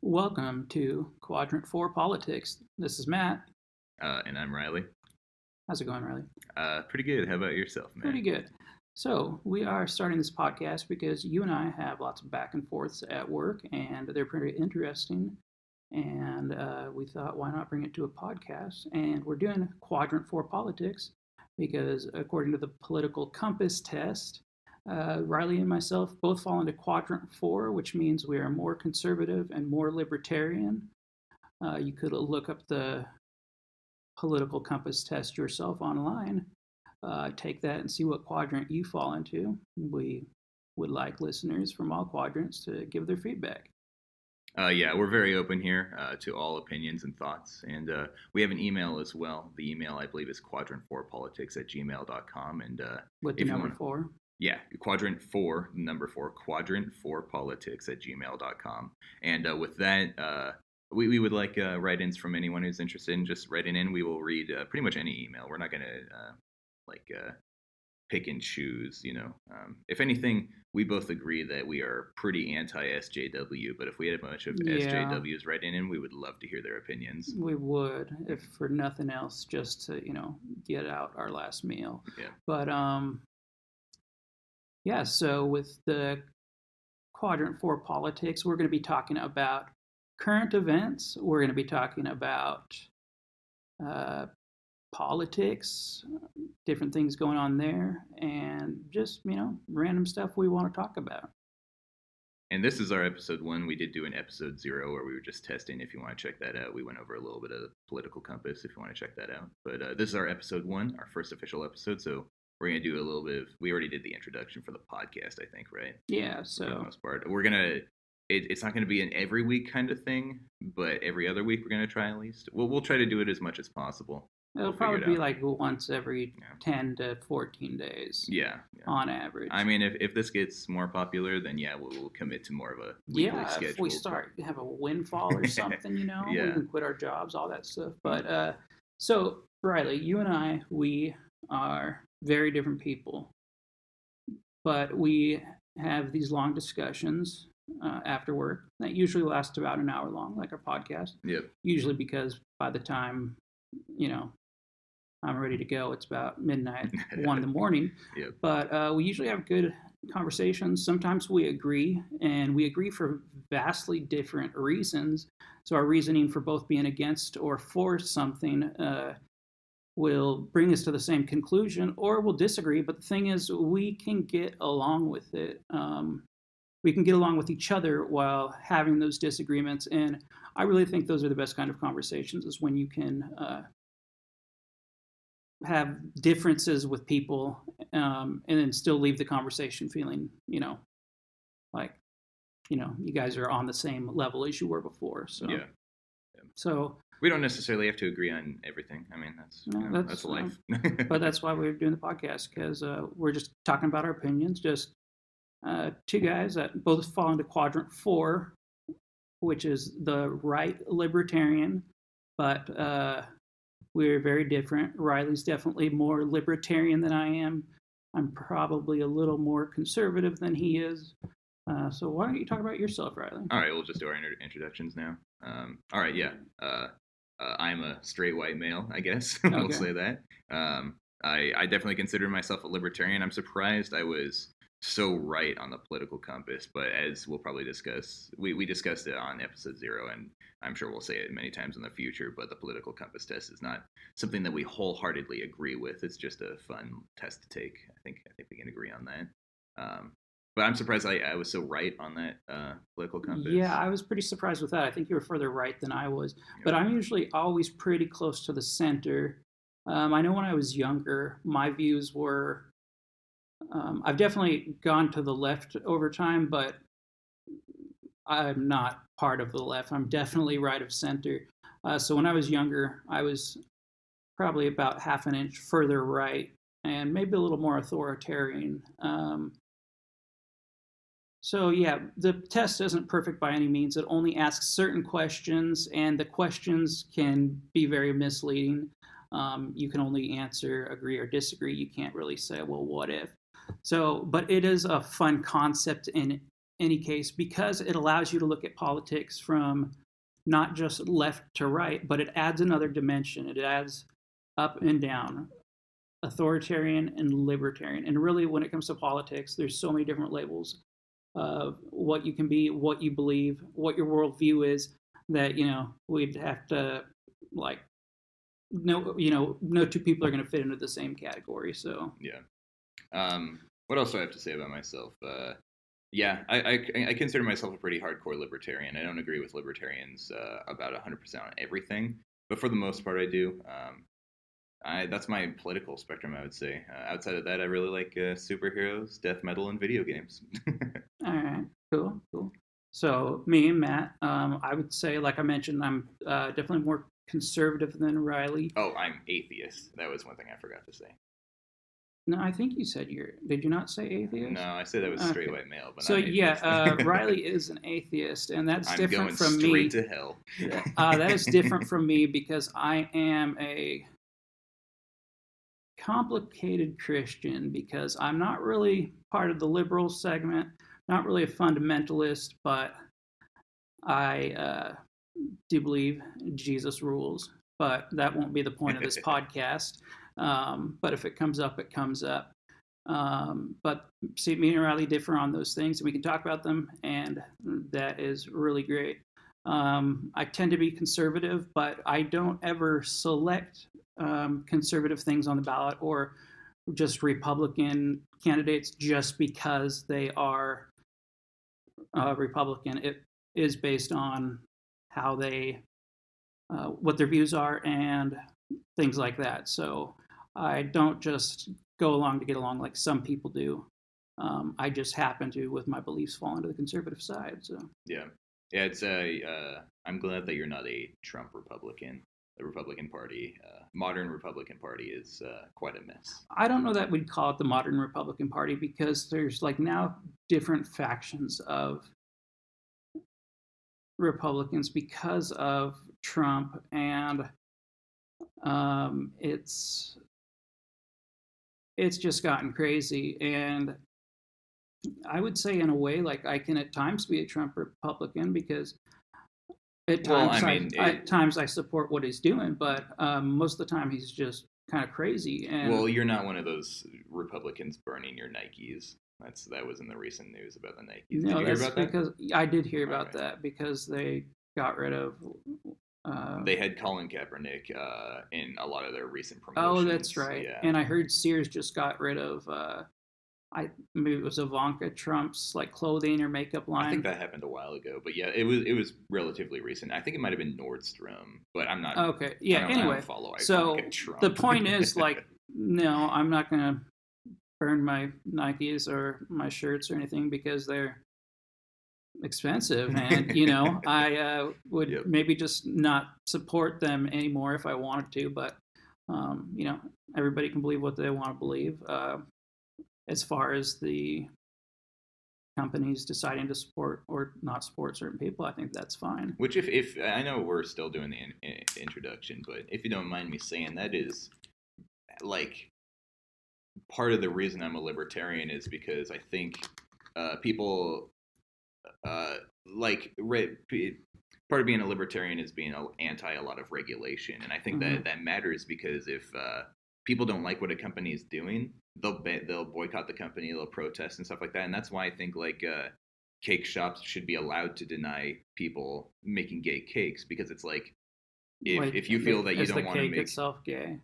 Welcome to Quadrant 4 Politics. This is Matt. And I'm Riley. How's it going, Riley? Pretty good. How about yourself, man? Pretty good. So, we are starting this podcast because you and I have lots of back and forths at work, and they're pretty interesting. And we thought, why not bring it to a podcast? And we're doing Quadrant 4 Politics because, according to the political compass test, Riley and myself both fall into Quadrant 4, which means we are more conservative and more libertarian. You could look up the political compass test yourself online. Take that and see what quadrant you fall into. We would like listeners from all quadrants to give their feedback. Yeah, we're very open here to all opinions and thoughts. And we have an email as well. The email, I believe, is quadrant4politics@gmail.com. And With the number 4? Yeah, quadrant4, number 4, quadrant4politics@gmail.com. And with that, we would like write-ins from anyone who's interested in just writing in. We will read pretty much any email. We're not going to pick and choose, If anything, we both agree that we are pretty anti-SJW, but if we had a bunch of SJWs writing in, we would love to hear their opinions. We would, if for nothing else, just to, get out our last meal. Yeah. But, yeah, so with the Quadrant 4 Politics, we're going to be talking about current events. We're going to be talking about politics, different things going on there, and just, random stuff we want to talk about. And this is our episode 1. We did do an episode 0 where we were just testing. If you want to check that out, we went over a little bit of political compass if you want to check that out. But this is our episode 1, our first official episode, so we're going to do a little bit of, we already did the introduction for the podcast, I think, right? Yeah, so. For the most part. We're going to, it's not going to be an every week kind of thing, but every other week we're going to try at least. We'll try to do it as much as possible. It'll probably be like once every 10 to 14 days. Yeah. On average. I mean, if this gets more popular, then yeah, we'll commit to more of a weekly schedule. If we have a windfall or something, Yeah. We can quit our jobs, all that stuff. But so Riley, you and I, we are very different people, but we have these long discussions after work that usually last about an hour long, like our podcast. Yep. Usually because by the time, I'm ready to go, it's about midnight, 1 in the morning. Yep. But we usually have good conversations. Sometimes we agree, and we agree for vastly different reasons. So our reasoning for both being against or for something will bring us to the same conclusion, or we'll disagree. But the thing is, we can get along with it. We can get along with each other while having those disagreements. And I really think those are the best kind of conversations, is when you can have differences with people and then still leave the conversation feeling, like, you guys are on the same level as you were before. So, yeah. So we don't necessarily have to agree on everything. I mean, that's life. But that's why we're doing the podcast, because we're just talking about our opinions. Just two guys that both fall into Quadrant 4, which is the right libertarian, but we're very different. Riley's definitely more libertarian than I am. I'm probably a little more conservative than he is. So why don't you talk about yourself, Riley? All right, we'll just do our introductions now. All right, yeah. I'm a straight white male, I guess. We'll say that. I definitely consider myself a libertarian. I'm surprised I was so right on the political compass, but as we'll probably discuss, we discussed it on episode 0, and I'm sure we'll say it many times in the future, but the political compass test is not something that we wholeheartedly agree with. It's just a fun test to take. I think we can agree on that. But I'm surprised I was so right on that political compass. Yeah, I was pretty surprised with that. I think you were further right than I was, but I'm usually always pretty close to the center. I know when I was younger, my views were, I've definitely gone to the left over time, but I'm not part of the left. I'm definitely right of center. So when I was younger, I was probably about half an inch further right and maybe a little more authoritarian. So yeah, the test isn't perfect by any means. It only asks certain questions, and the questions can be very misleading. You can only answer agree or disagree. You can't really say, well, what if? So, but it is a fun concept in any case, because it allows you to look at politics from not just left to right, but it adds another dimension. It adds up and down, authoritarian and libertarian. And really, when it comes to politics, there's so many different labels of what you can be, what you believe, what your worldview is, that, we'd have to, like, no two people are going to fit into the same category. So yeah. What else do I have to say about myself? Yeah, I consider myself a pretty hardcore libertarian. I don't agree with libertarians about 100% on everything, but for the most part, I do. That's my political spectrum, I would say. Outside of that, I really like superheroes, death metal, and video games. All right, cool. So me and Matt, I would say, like I mentioned, I'm definitely more conservative than Riley. Oh, I'm atheist. That was one thing I forgot to say. No, I think you said did you not say atheist? No, I said I was straight white male, but so not atheist. Riley is an atheist, and that's different from me. I'm going straight to hell. That is different from me because I am a complicated Christian, because I'm not really part of the liberal segment, not really a fundamentalist, but I do believe Jesus rules. But that won't be the point of this podcast. But if it comes up, it comes up. But see, me and Riley differ on those things, and we can talk about them, and that is really great. I tend to be conservative, but I don't ever select conservative things on the ballot or just Republican candidates just because they are Republican. It is based on how what their views are and things like that. So I don't just go along to get along like some people do. I just happen to, with my beliefs, fall into the conservative side. So yeah, it's I'm glad that you're not a Trump Republican. The Republican Party, modern Republican Party, is quite a mess. I don't know that we'd call it the modern Republican Party, because there's like now different factions of Republicans because of Trump, and it's just gotten crazy. And I would say, in a way, like, I can at times be a Trump Republican, because at times I support what he's doing, but most of the time he's just kind of crazy. And well, you're not one of those Republicans burning your Nikes. That was in the recent news about the Nikes. No, did you hear about because that? I did hear about that, because they got rid of. They had Colin Kaepernick in a lot of their recent promotions. Oh, that's right. Yeah. And I heard Sears just got rid of. Maybe it was Ivanka Trump's like clothing or makeup line. I think that happened a while ago, but yeah, it was relatively recent. I think it might have been Nordstrom, but I'm not. Okay, yeah. Anyway, so the point is, like, no, I'm not gonna burn my Nikes or my shirts or anything because they're expensive, and I would maybe just not support them anymore if I wanted to. But everybody can believe what they want to believe. As far as the companies deciding to support or not support certain people, I think that's fine. Which, if I know we're still doing the introduction, but if you don't mind me saying, that is like part of the reason I'm a libertarian is because I think people part of being a libertarian is being anti a lot of regulation, and I think that matters, because if people don't like what a company is doing, they'll boycott the company, they'll protest and stuff like that. And that's why I think cake shops should be allowed to deny people making gay cakes, because it's like if you feel that you don't want to make itself gay.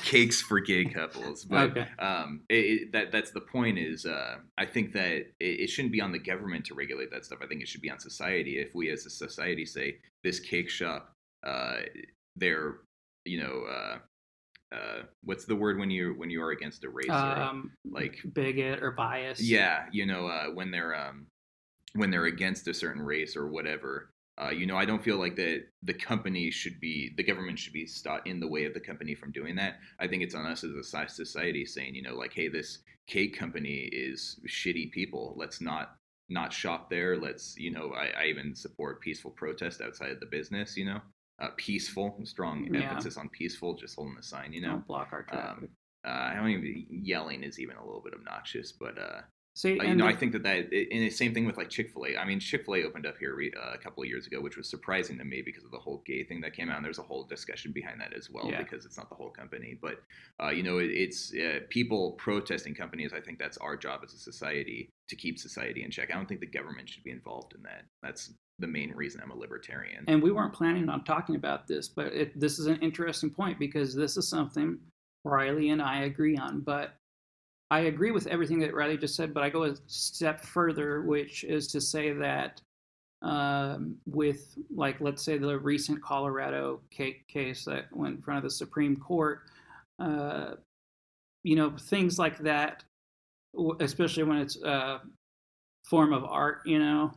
Cakes for gay couples, but that's the point. Is I think that it shouldn't be on the government to regulate that stuff. I think it should be on society. If we as a society say this cake shop, they're what's the word when you are against a race, or like bigot or bias? Yeah, when they're against a certain race or whatever. I don't feel like the government should be in the way of the company from doing that. I think it's on us as a society saying, like, hey, this cake company is shitty people. Let's not shop there. Let's, I even support peaceful protest outside of the business, peaceful, strong emphasis on peaceful, just holding the sign, Don't block our traffic. I don't even, yelling is even a little bit obnoxious, but See, You and know, I think that and the same thing with like Chick-fil-A. I mean, Chick-fil-A opened up here a couple of years ago, which was surprising to me because of the whole gay thing that came out. And there's a whole discussion behind that as well yeah. because it's not the whole company. But, you know, it's people protesting companies. I think that's our job as a society to keep society in check. I don't think the government should be involved in that. That's the main reason I'm a libertarian. And we weren't planning on talking about this, but this is an interesting point because this is something Riley and I agree on. But I agree with everything that Riley just said, but I go a step further, which is to say that with, like, let's say the recent Colorado case that went in front of the Supreme Court, you know, things like that, especially when it's a form of art, you know,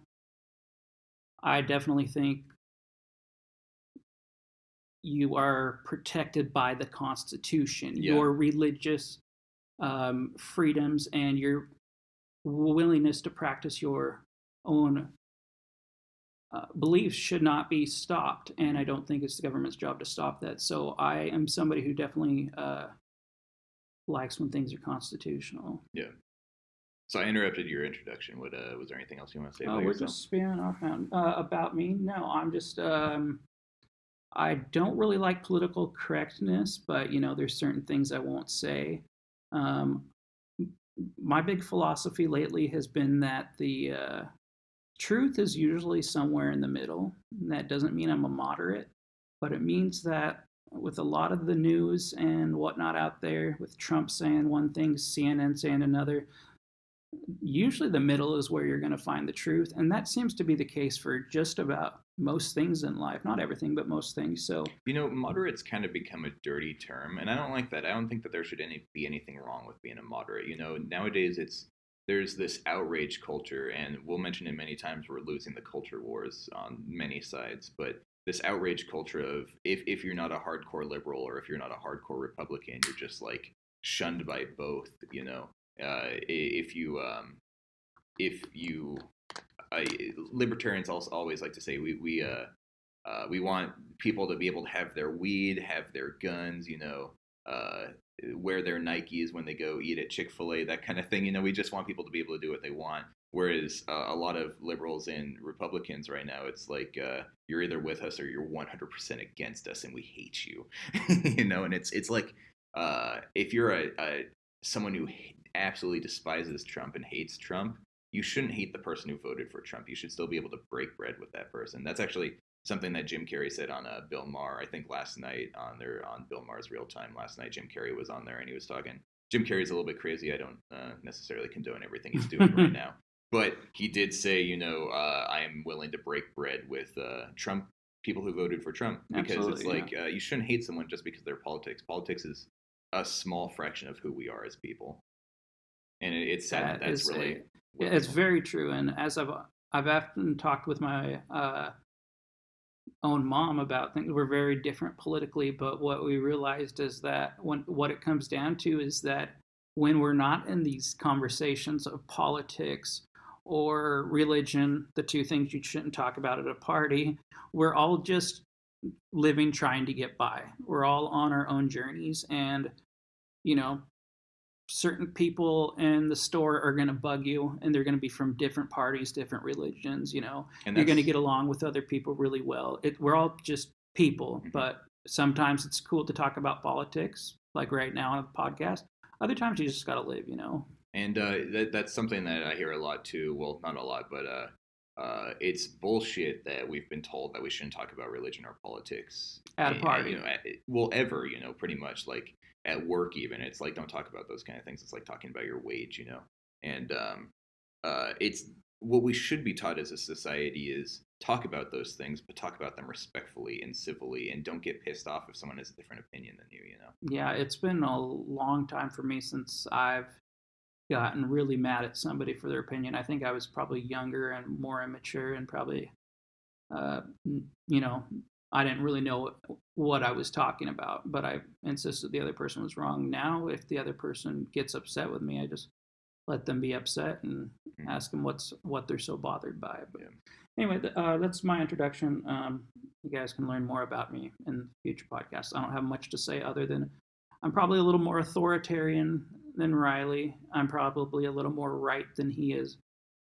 I definitely think you are protected by the Constitution. Yeah. Your religious freedoms and your willingness to practice your own beliefs should not be stopped. And I don't think it's the government's job to stop that. So I am somebody who definitely likes when things are constitutional. Yeah. So I interrupted your introduction. What was there anything else you want to say about we're yourself? just spinning off about me. No, I'm just I don't really like political correctness, but you know, there's certain things I won't say. My big philosophy lately has been that the truth is usually somewhere in the middle. And that doesn't mean I'm a moderate, but it means that with a lot of the news and whatnot out there, with Trump saying one thing, CNN saying another, usually the middle is where you're going to find the truth. And that seems to be the case for just about most things in life. Not everything, but most things. So, you know, moderate's kind of become a dirty term, and I don't like that. I don't think that there should be anything wrong with being a moderate. You know, nowadays there's this outrage culture, and we'll mention it many times. We're losing the culture wars on many sides, but this outrage culture of if you're not a hardcore liberal or if you're not a hardcore Republican, you're just like shunned by both. You know, if you libertarians also always like to say we want people to be able to have their weed, have their guns, you know, wear their Nikes when they go eat at Chick-fil-A, that kind of thing. You know, we just want people to be able to do what they want. Whereas a lot of liberals and Republicans right now, it's like you're either with us or you're 100% against us, and we hate you. You know, and it's like if you're someone who absolutely despises Trump and hates Trump, you shouldn't hate the person who voted for Trump. You should still be able to break bread with that person. That's actually something that Jim Carrey said on Bill Maher. I think last night on Bill Maher's Real Time last night, Jim Carrey was on there and he was talking. Jim Carrey's a little bit crazy. I don't necessarily condone everything he's doing right now, but he did say, you know, I am willing to break bread with Trump people who voted for Trump because it's like you shouldn't hate someone just because of their politics. Politics is a small fraction of who we are as people, and it's sad that's really. Yeah, it's very true, and as I've often talked with my own mom about things, we're very different politically, but what we realized is that what it comes down to is that when we're not in these conversations of politics or religion, the two things you shouldn't talk about at a party, we're all just living trying to get by. We're all on our own journeys, and you know, certain people in the store are going to bug you, and they're going to be from different parties, different religions, you know, and you're going to get along with other people really well. We're all just people, but sometimes it's cool to talk about politics, like right now on a podcast. Other times you just got to live, you know. And that's something that I hear a lot too. Well, not a lot, but it's bullshit that we've been told that we shouldn't talk about religion or politics at a party. You know, ever, you know, pretty much like at work even. It's like, don't talk about those kind of things. It's like talking about your wage, you know. And it's what we should be taught as a society is talk about those things, but talk about them respectfully and civilly, and don't get pissed off if someone has a different opinion than you know. Yeah, it's been a long time for me since I've gotten really mad at somebody for their opinion. I think I was probably younger and more immature, and probably, you know, I didn't really know what I was talking about, but I insisted the other person was wrong. Now, if the other person gets upset with me, I just let them be upset and ask them what they're so bothered by. But anyway, that's my introduction. You guys can learn more about me in future podcasts. I don't have much to say other than I'm probably a little more authoritarian than Riley. I'm probably a little more right than he is.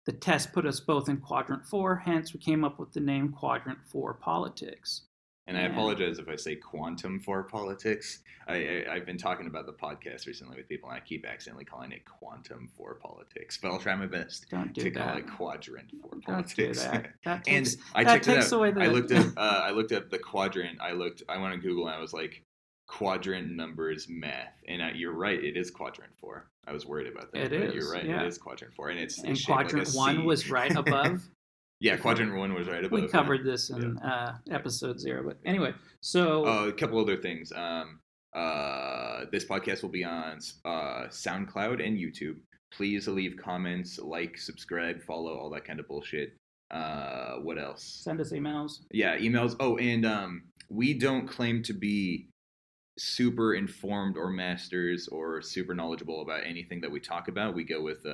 The test put us both in quadrant 4, hence we came up with the name Quadrant 4 Politics. And I apologize if I say quantum for politics. I've been talking about the podcast recently with people, and I keep accidentally calling it quantum for politics. But I'll try my best to call it quadrant for politics. And I checked it out. I looked up the quadrant. I went on Google and I was like, quadrant numbers math, and you're right. It is quadrant 4. I was worried about that. You're right. Yeah. It is quadrant 4, and it's quadrant like 1 was right above. Yeah, quadrant 1 was right above. We covered this in episode 0, but anyway. So a couple other things. This podcast will be on SoundCloud and YouTube. Please leave comments, like, subscribe, follow, all that kind of bullshit. What else? Send us emails. Yeah, emails. Oh, and we don't claim to be super informed or masters or super knowledgeable about anything that we talk about. We go with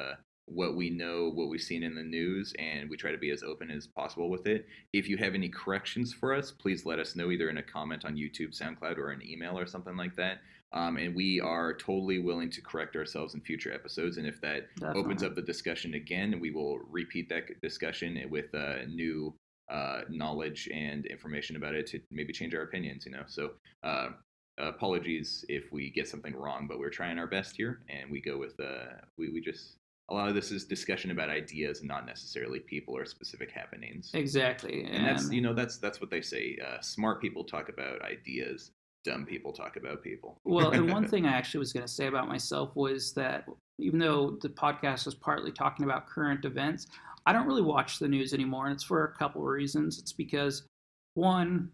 what we know, what we've seen in the news, and we try to be as open as possible with it. If you have any corrections for us, please let us know either in a comment on YouTube, SoundCloud, or an email or something like that. And we are totally willing to correct ourselves in future episodes. And if that opens up the discussion again, we will repeat that discussion with new knowledge and information about it to maybe change our opinions, So apologies if we get something wrong, but we're trying our best here, and we go with we just a lot of this is discussion about ideas and not necessarily people or specific happenings. Exactly, and that's what they say. Smart people talk about ideas. Dumb people talk about people. Well, and one thing I actually was going to say about myself was that even though the podcast was partly talking about current events, I don't really watch the news anymore, and it's for a couple of reasons. It's because, one,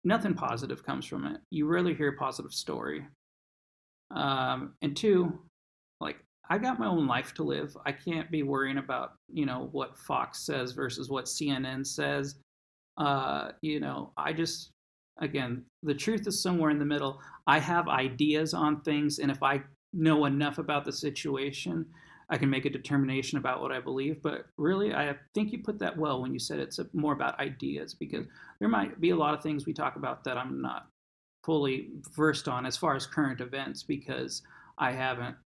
nothing positive comes from it. You rarely hear a positive story. And two, like, I got my own life to live. I can't be worrying about, what Fox says versus what CNN says. I just, again, the truth is somewhere in the middle. I have ideas on things, and if I know enough about the situation, I can make a determination about what I believe. But really, I think you put that well when you said it's more about ideas, because there might be a lot of things we talk about that I'm not fully versed on as far as current events, because I haven't,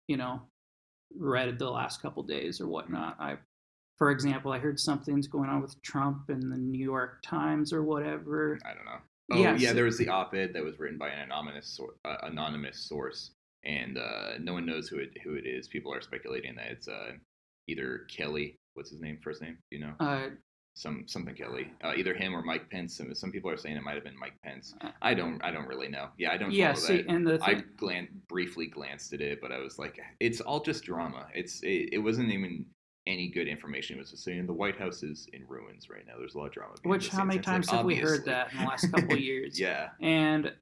read the last couple days or whatnot. For example, I heard something's going on with Trump in the New York Times or whatever. I don't know. Oh, yeah, there was the op-ed that was written by an anonymous source, and no one knows who it is. People are speculating that it's either Kelly. What's his name? First name? Do you know? Something Kelly. Either him or Mike Pence. Some people are saying it might have been Mike Pence. I don't really know. Yeah, I don't follow that. And I briefly glanced at it, but I was like, it's all just drama. It wasn't even any good information. It was just saying the White House is in ruins right now. There's a lot of drama. Which, how many times have we heard that in the last couple of years? Yeah. And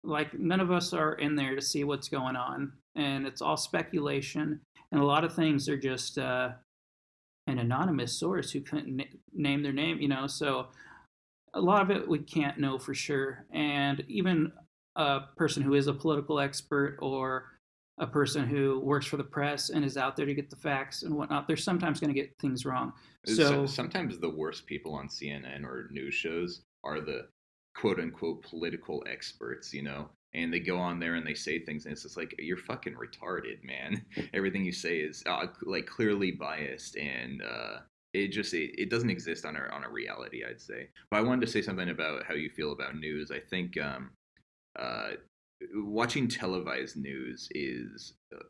none of us are in there to see what's going on, and it's all speculation. And a lot of things are just an anonymous source who couldn't name their name, so a lot of it we can't know for sure. And even a person who is a political expert or a person who works for the press and is out there to get the facts and whatnot, they're sometimes going to get things wrong. So sometimes the worst people on CNN or news shows are the quote unquote political experts, and they go on there and they say things, and it's just like, you're fucking retarded, man. Everything you say is clearly biased, and it doesn't exist on a reality, I'd say. But I wanted to say something about how you feel about news. I think watching televised news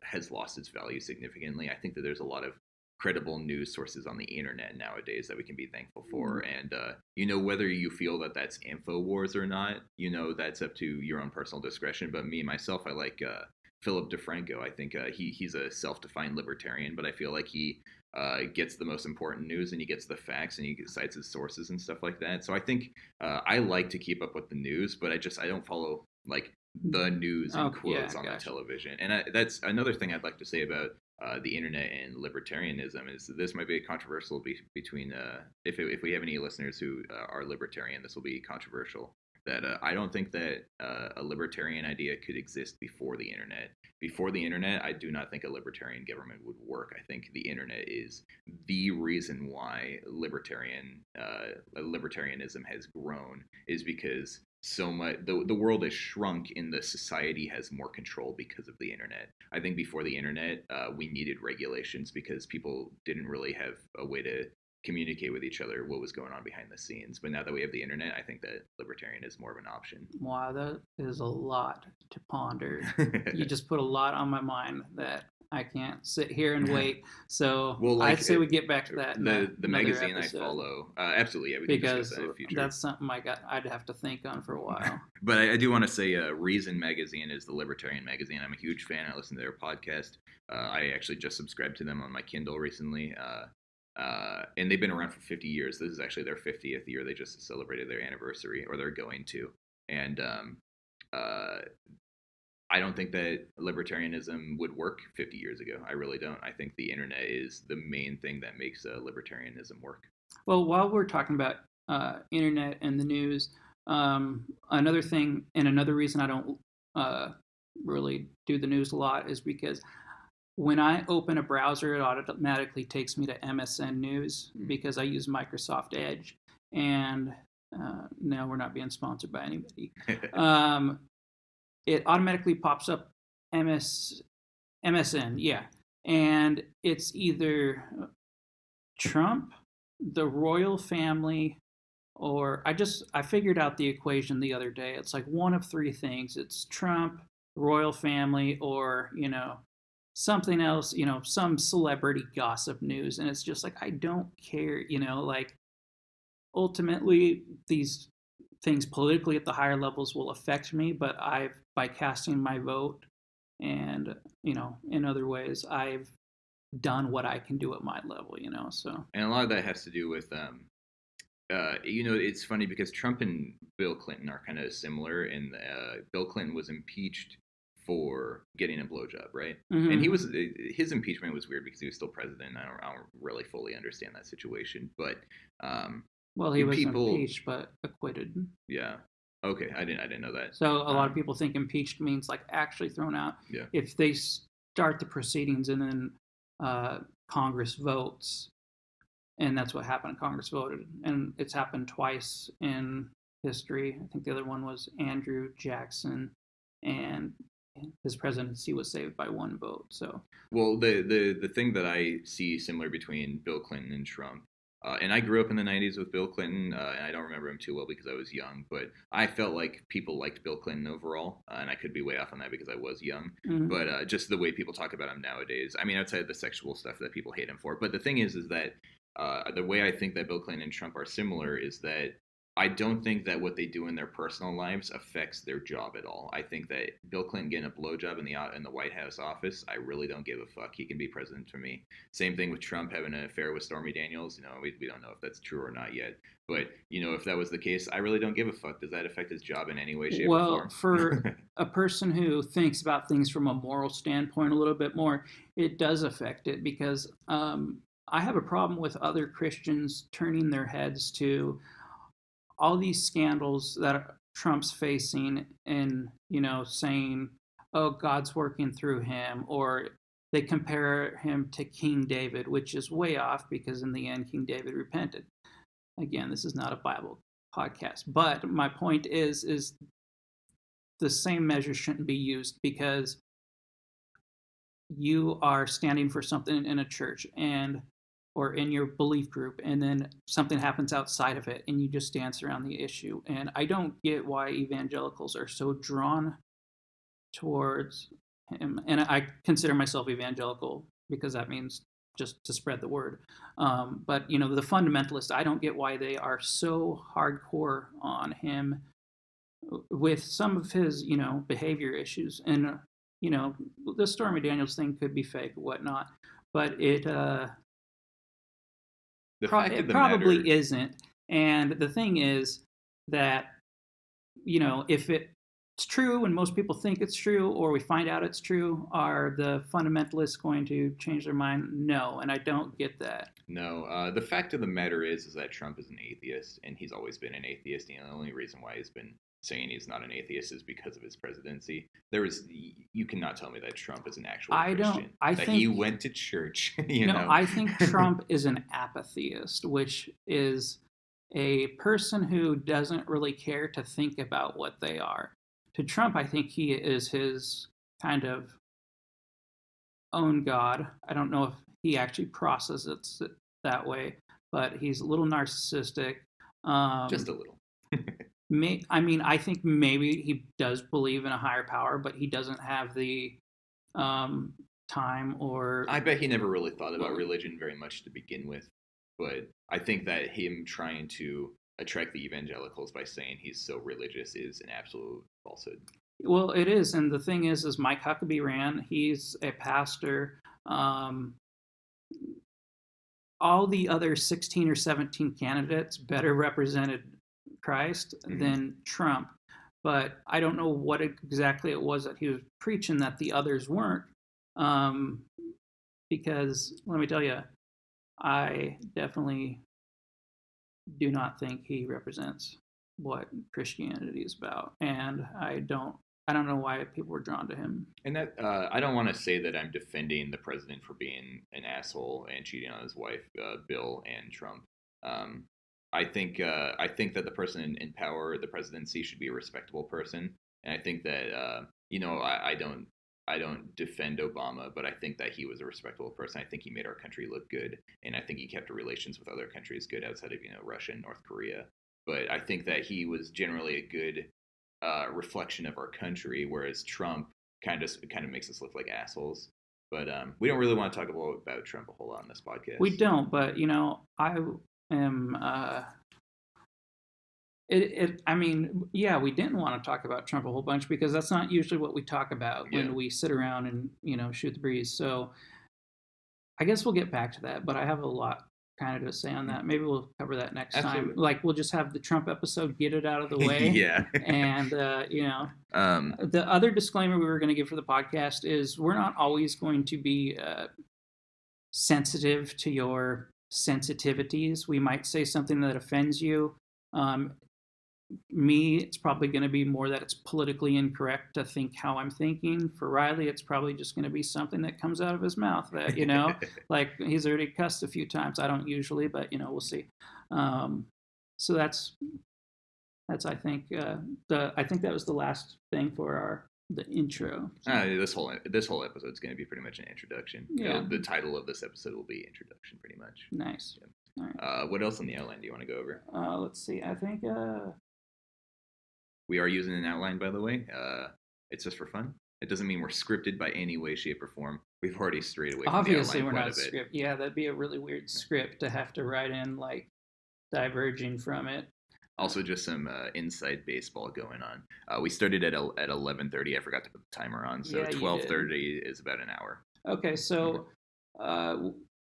has lost its value significantly. I think that there's a lot of credible news sources on the internet nowadays that we can be thankful for. And, whether you feel that that's InfoWars or not, that's up to your own personal discretion. But myself, I like Philip DeFranco. I think he's a self-defined libertarian, but I feel like he gets the most important news, and he gets the facts, and he cites his sources and stuff like that. So I think I like to keep up with the news, but I don't follow the news in quotes on the television. And that's another thing I'd like to say about the internet and libertarianism is that this might be controversial between if we have any listeners who are libertarian, this will be controversial. That I don't think that a libertarian idea could exist before the internet. Before the internet, I do not think a libertarian government would work. I think the internet is the reason why libertarianism has grown, is because so much the world has shrunk and the society has more control because of the internet. I think before the internet, we needed regulations because people didn't really have a way to communicate with each other what was going on behind the scenes. But now that we have the internet, I think that libertarian is more of an option. Wow, that is a lot to ponder. You just put a lot on my mind that I can't sit here and wait. So well, like, I'd say we get back to that. The magazine episode. I follow, absolutely, yeah, we can because discuss that in the future. That's something I'd have to think on for a while. But I do want to say, Reason magazine is the libertarian magazine. I'm a huge fan. I listen to their podcast. I actually just subscribed to them on my Kindle recently. And they've been around for 50 years. This is actually their 50th year. They just celebrated their anniversary, or they're going to. And I don't think that libertarianism would work 50 years ago. I really don't. I think the internet is the main thing that makes libertarianism work. Well, while we're talking about internet and the news, another thing and another reason I don't really do the news a lot is because when I open a browser, it automatically takes me to MSN News because I use Microsoft Edge. And no, we're not being sponsored by anybody. It automatically pops up MSN, yeah. And it's either Trump, the royal family, or I figured out the equation the other day. It's like one of three things. It's Trump, royal family, or, something else, some celebrity gossip news. And it's just like, I don't care, like ultimately these things politically at the higher levels will affect me, but by casting my vote and, in other ways, I've done what I can do at my level, so. And a lot of that has to do with, it's funny because Trump and Bill Clinton are kind of similar, and Bill Clinton was impeached for getting a blowjob, right? Mm-hmm. And his impeachment was weird because he was still president. I don't really fully understand that situation, but well, he was impeached but acquitted. Yeah. Okay, I didn't know that. So a lot of people think impeached means like actually thrown out. Yeah. If they start the proceedings and then Congress votes, and that's what happened. Congress voted, and it's happened twice in history. I think the other one was Andrew Jackson, and his presidency was saved by one vote. So, well, the thing that I see similar between Bill Clinton and Trump, and I grew up in the 90s with Bill Clinton, and I don't remember him too well because I was young, but I felt like people liked Bill Clinton overall, and I could be way off on that because I was young, mm-hmm. But just the way people talk about him nowadays, I mean, outside of the sexual stuff that people hate him for, but the thing is that the way I think that Bill Clinton and Trump are similar is that I don't think that what they do in their personal lives affects their job at all. I think that Bill Clinton getting a blowjob in the White House office, I really don't give a fuck. He can be president for me. Same thing with Trump having an affair with Stormy Daniels. We don't know if that's true or not yet. But, if that was the case, I really don't give a fuck. Does that affect his job in any way, shape, or form? Well, for a person who thinks about things from a moral standpoint a little bit more, it does affect it because I have a problem with other Christians turning their heads to all these scandals that Trump's facing and, saying, oh, God's working through him, or they compare him to King David, which is way off because in the end, King David repented. Again, this is not a Bible podcast, but my point is the same measure shouldn't be used because you are standing for something in a church or in your belief group, and then something happens outside of it, and you just dance around the issue. And I don't get why evangelicals are so drawn towards him. And I consider myself evangelical because that means just to spread the word. But, the fundamentalists, I don't get why they are so hardcore on him with some of his, behavior issues. And, the Stormy Daniels thing could be fake or whatnot, but it probably isn't. And the thing is that, if it's true and most people think it's true, or we find out it's true, are the fundamentalists going to change their mind? No, and I don't get that. No, the fact of the matter is that Trump is an atheist, and he's always been an atheist. And the only reason why he's been saying he's not an atheist is because of his presidency. You cannot tell me that Trump is an actual Christian. I think he went to church. I think Trump is an apatheist, which is a person who doesn't really care to think about what they are. To Trump, I think he is his kind of own God. I don't know if he actually processes it that way, but he's a little narcissistic. Just a little. I think maybe he does believe in a higher power, but he doesn't have the time or. I bet he never really thought about religion very much to begin with, but I think that him trying to attract the evangelicals by saying he's so religious is an absolute falsehood. Well, it is, and the thing is Mike Huckabee ran. He's a pastor. All the other 16 or 17 candidates better represented Christ than Trump, but I don't know what exactly it was that he was preaching that the others weren't. Because let me tell you, I definitely do not think he represents what Christianity is about, and I don't know why people were drawn to him. And that I don't want to say that I'm defending the president for being an asshole and cheating on his wife, Bill and Trump. I think that the person in power, the presidency, should be a respectable person, and I think that I don't defend Obama, but I think that he was a respectable person. I think he made our country look good, and I think he kept relations with other countries good outside of Russia and North Korea. But I think that he was generally a good reflection of our country, whereas Trump kind of makes us look like assholes. But we don't really want to talk about Trump a whole lot on this podcast. We don't, but I am. We didn't want to talk about Trump a whole bunch because that's not usually what we talk about when we sit around and shoot the breeze. So I guess we'll get back to that, but I have a lot kind of to say on that. Maybe we'll cover that next time. Like we'll just have the Trump episode, get it out of the way. Yeah. And the other disclaimer we were going to give for the podcast is we're not always going to be sensitive to your sensitivities. We might say something that offends you. Me, it's probably going to be more that it's politically incorrect to think how I'm thinking. For Riley, it's probably just going to be something that comes out of his mouth that, like he's already cussed a few times. I don't usually, but, we'll see. So that's I think, I think that was the last thing for the intro. This whole episode is going to be pretty much an introduction. Yeah. The title of this episode will be Introduction, pretty much. Nice. Yeah. All right. What else on the outline do you want to go over? Let's see. I think we are using an outline, by the way. It's just for fun. It doesn't mean we're scripted by any way, shape, or form. We've already strayed away from obviously the outline we're not script. Yeah, that'd be a really weird script to have to write in, like diverging from it. Also, just some inside baseball going on. We started at 11:30. I forgot to put the timer on, so 12:30 is about an hour. Okay, so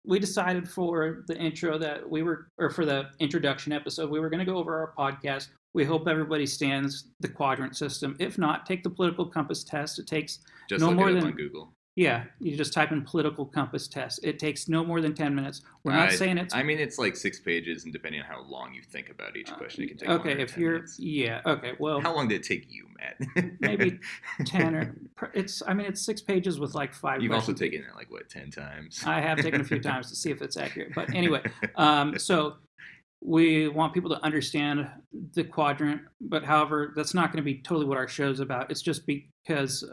we decided for the intro for the introduction episode, we were going to go over our podcast. We hope everybody stands the Quadrant system. If not, take the political compass test. It takes just no look more it up than on Google. Yeah, you just type in political compass test. It takes no more than 10 minutes. We're not saying it's. I mean, it's like 6 pages, and depending on how long you think about each question, it can take. Okay, if you're minutes. Yeah, okay, well. How long did it take you, Matt? Maybe 10 or it's 6 pages with like 5. You've also taken it like 10 times. I have taken a few times to see if it's accurate, but anyway, so we want people to understand the quadrant, but however, that's not going to be totally what our show's about. It's just because.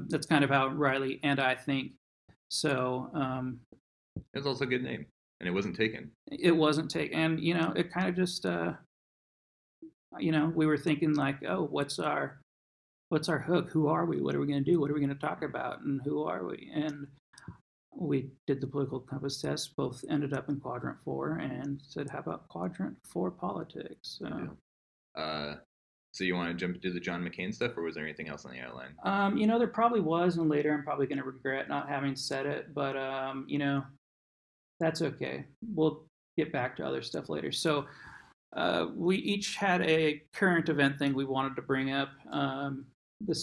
That's kind of how Riley and I think. So it's also a good name, and it wasn't taken. It wasn't taken, and it kind of just we were thinking like, oh, what's our hook? Who are we? What are we going to do? What are we going to talk about? And who are we? And we did the political compass test. Both ended up in quadrant 4, and said, how about quadrant 4 politics? So you want to jump into the John McCain stuff, or was there anything else on the outline? There probably was, and later I'm probably going to regret not having said it, but, that's okay. We'll get back to other stuff later. So we each had a current event thing we wanted to bring up. It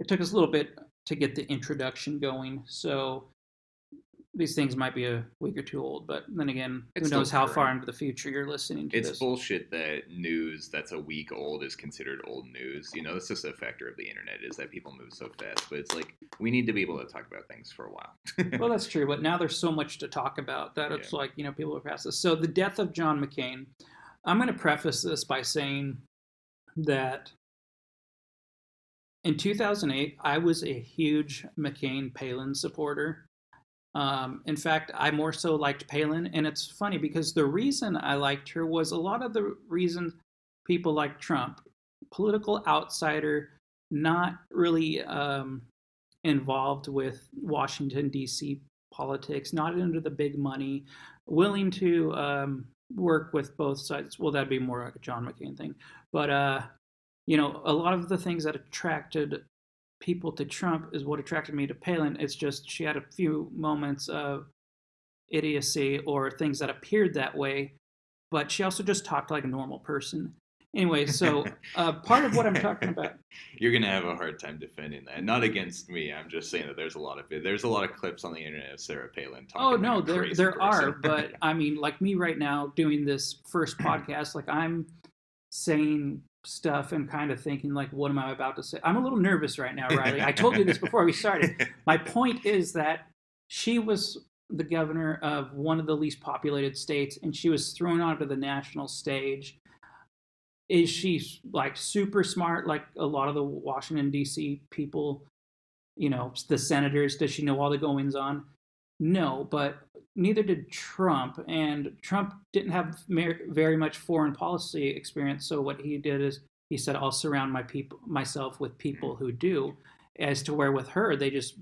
took us a little bit to get the introduction going. So these things might be a week or two old, but then again, who It's knows still how far current. into the future you're listening to It's this. bullshit that news that's a week old is considered old news. You know, it's just a factor of the internet is that people move so fast. But it's like we need to be able to talk about things for a while. Well, that's true, but now there's so much to talk about that it's Yeah. like, people are past this. So the death of John McCain, I'm going to preface this by saying that in 2008, I was a huge McCain Palin supporter. In fact, I more so liked Palin, and it's funny because the reason I liked her was a lot of the reasons people like Trump, political outsider, not really involved with Washington D.C. politics, not into the big money, willing to work with both sides. Well, that'd be more like a John McCain thing, but a lot of the things that attracted people to Trump is what attracted me to Palin. It's just she had a few moments of idiocy or things that appeared that way, but she also just talked like a normal person. Anyway, so part of what I'm talking about. You're gonna have a hard time defending that. Not against me. I'm just saying that there's a lot of clips on the internet of Sarah Palin talking. Oh no, like a there crazy there person. are, but I mean, like me right now doing this first podcast, like I'm saying stuff and kind of thinking like, what am I about to say? I'm a little nervous right now, Riley. I told you this before we started. My point is that she was the governor of one of the least populated states, and she was thrown onto the national stage. Is she like super smart like a lot of the Washington D.C. people, the senators? Does she know all the goings on? No, but neither did Trump, and Trump didn't have very much foreign policy experience. So what he did is he said, "I'll surround myself with people who do." As to where with her, they just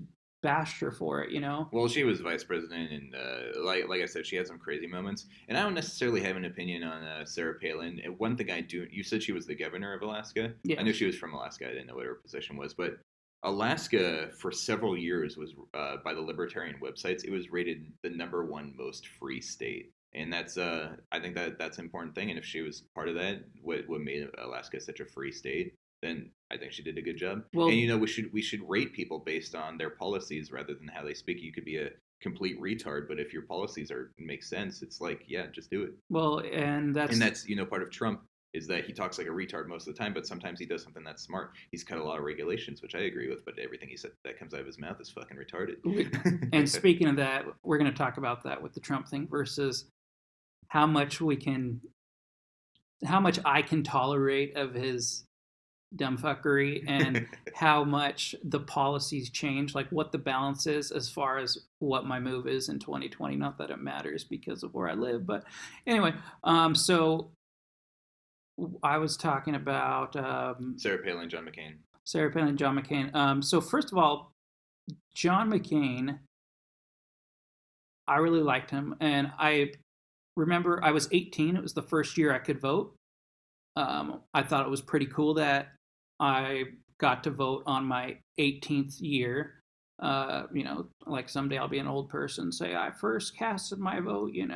bashed her for it. Well, she was vice president, and like I said, she had some crazy moments. And I don't necessarily have an opinion on Sarah Palin. And one thing I do, you said she was the governor of Alaska. Yeah. I knew she was from Alaska. I didn't know what her position was, but Alaska for several years was by the libertarian websites. It was rated the #1 most free state, and that's I think that's an important thing. And if she was part of that, what made Alaska such a free state, then I think she did a good job. Well, And we should rate people based on their policies rather than how they speak. You could be a complete retard, but if your policies make sense, it's like, yeah, just do it. Well, and that's part of Trump is that he talks like a retard most of the time, but sometimes he does something that's smart. He's cut a lot of regulations, which I agree with, but everything he said that comes out of his mouth is fucking retarded. And speaking of that, we're going to talk about that with the Trump thing versus how much I can tolerate of his dumbfuckery and how much the policies change, like what the balance is as far as what my move is in 2020. Not that it matters because of where I live, but anyway, so I was talking about Sarah Palin, John McCain. Sarah Palin, John McCain. So first of all, John McCain, I really liked him, and I remember I was 18. It was the first year I could vote. I thought it was pretty cool that I got to vote on my 18th year. Like someday I'll be an old person, say I first casted my vote, and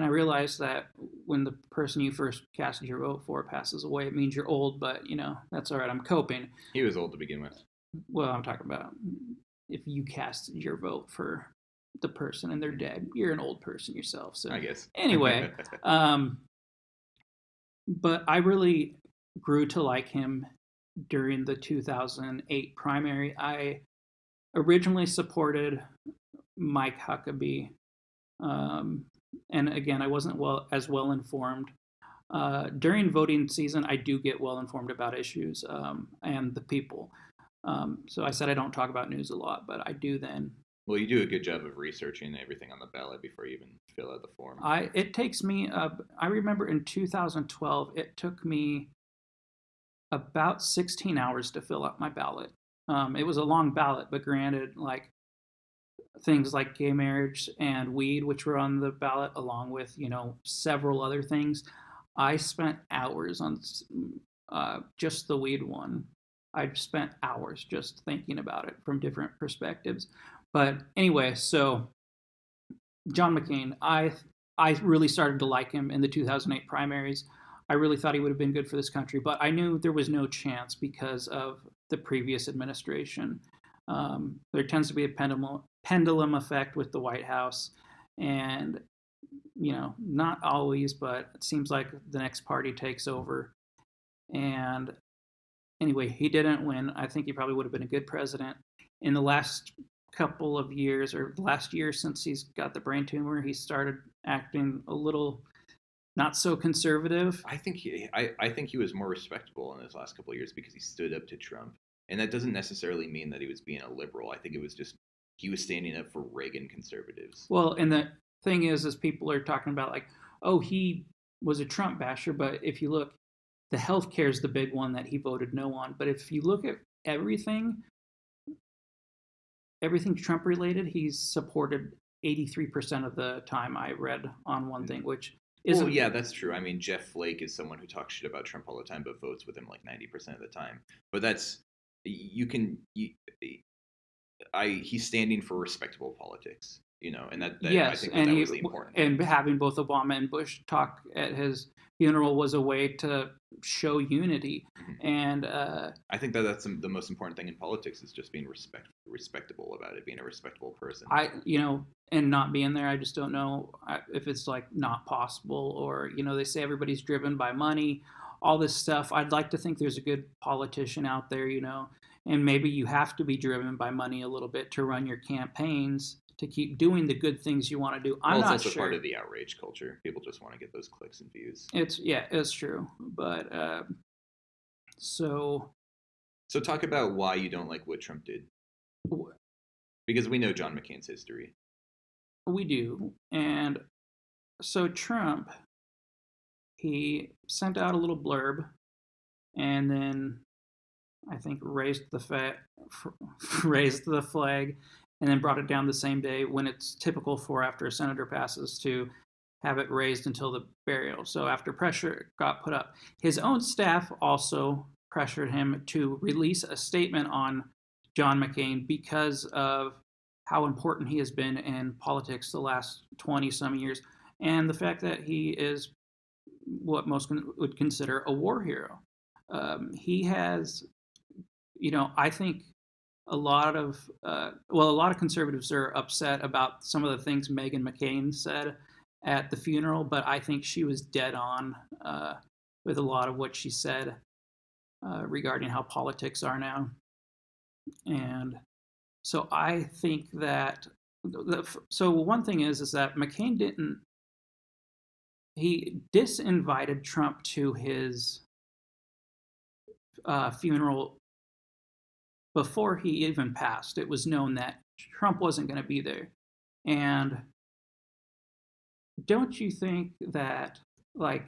I realized that when the person you first casted your vote for passes away, it means you're old, but that's all right. I'm coping. He was old to begin with. Well, I'm talking about if you casted your vote for the person and they're dead, you're an old person yourself. So I guess. Anyway, but I really grew to like him during the 2008 primary. I originally supported Mike Huckabee, and again, I wasn't as well informed. During voting season, I do get well informed about issues and the people. So I said I don't talk about news a lot, but I do then. Well, you do a good job of researching everything on the ballot before you even fill out the form. It takes me, I remember in 2012, it took me about 16 hours to fill out my ballot. It was a long ballot, but granted, like things like gay marriage and weed, which were on the ballot, along with, several other things. I spent hours on just the weed one. I spent hours just thinking about it from different perspectives. But anyway, so John McCain, I really started to like him in the 2008 primaries. I really thought he would have been good for this country, but I knew there was no chance because of the previous administration. There tends to be a pendulum effect with the White House, and not always, but it seems like the next party takes over. And anyway, he didn't win. I think he probably would have been a good president. In the last couple of years, or last year since he's got the brain tumor, he started acting a little not so conservative. I think he was more respectable in his last couple of years because he stood up to Trump, and that doesn't necessarily mean that he was being a liberal. I think it was just he was standing up for Reagan conservatives. Well, and the thing is people are talking about like, oh, he was a Trump basher, but if you look, the healthcare is the big one that he voted no on. But if you look at everything Trump related, he's supported 83% of the time. I read on one thing, which isn't. Well, yeah, that's true. I mean, Jeff Flake is someone who talks shit about Trump all the time, but votes with him like 90% of the time. But he's standing for respectable politics, and that yes, I think that was the important thing. And having both Obama and Bush talk at his funeral was a way to show unity. Mm-hmm. And I think that's the most important thing in politics is just being respectable about it, being a respectable person. And not being there, I just don't know if it's like not possible, or they say everybody's driven by money, all this stuff. I'd like to think there's a good politician out there, and maybe you have to be driven by money a little bit to run your campaigns, to keep doing the good things you want to do. I'm not sure. It's also part of the outrage culture. People just want to get those clicks and views. It's true. But so talk about why you don't like what Trump did. Because we know John McCain's history. We do. And so Trump, he sent out a little blurb, and then I think raised the flag, and then brought it down the same day, when it's typical for after a senator passes to have it raised until the burial. So after pressure got put up, his own staff also pressured him to release a statement on John McCain because of how important he has been in politics the last 20-some years, and the fact that he is what most would consider a war hero. He has, I think a lot of conservatives are upset about some of the things Meghan McCain said at the funeral, but I think she was dead on with a lot of what she said regarding how politics are now. And so I think that one thing is that McCain he disinvited Trump to his funeral before he even passed. It was known that Trump wasn't going to be there. And don't you think that, like...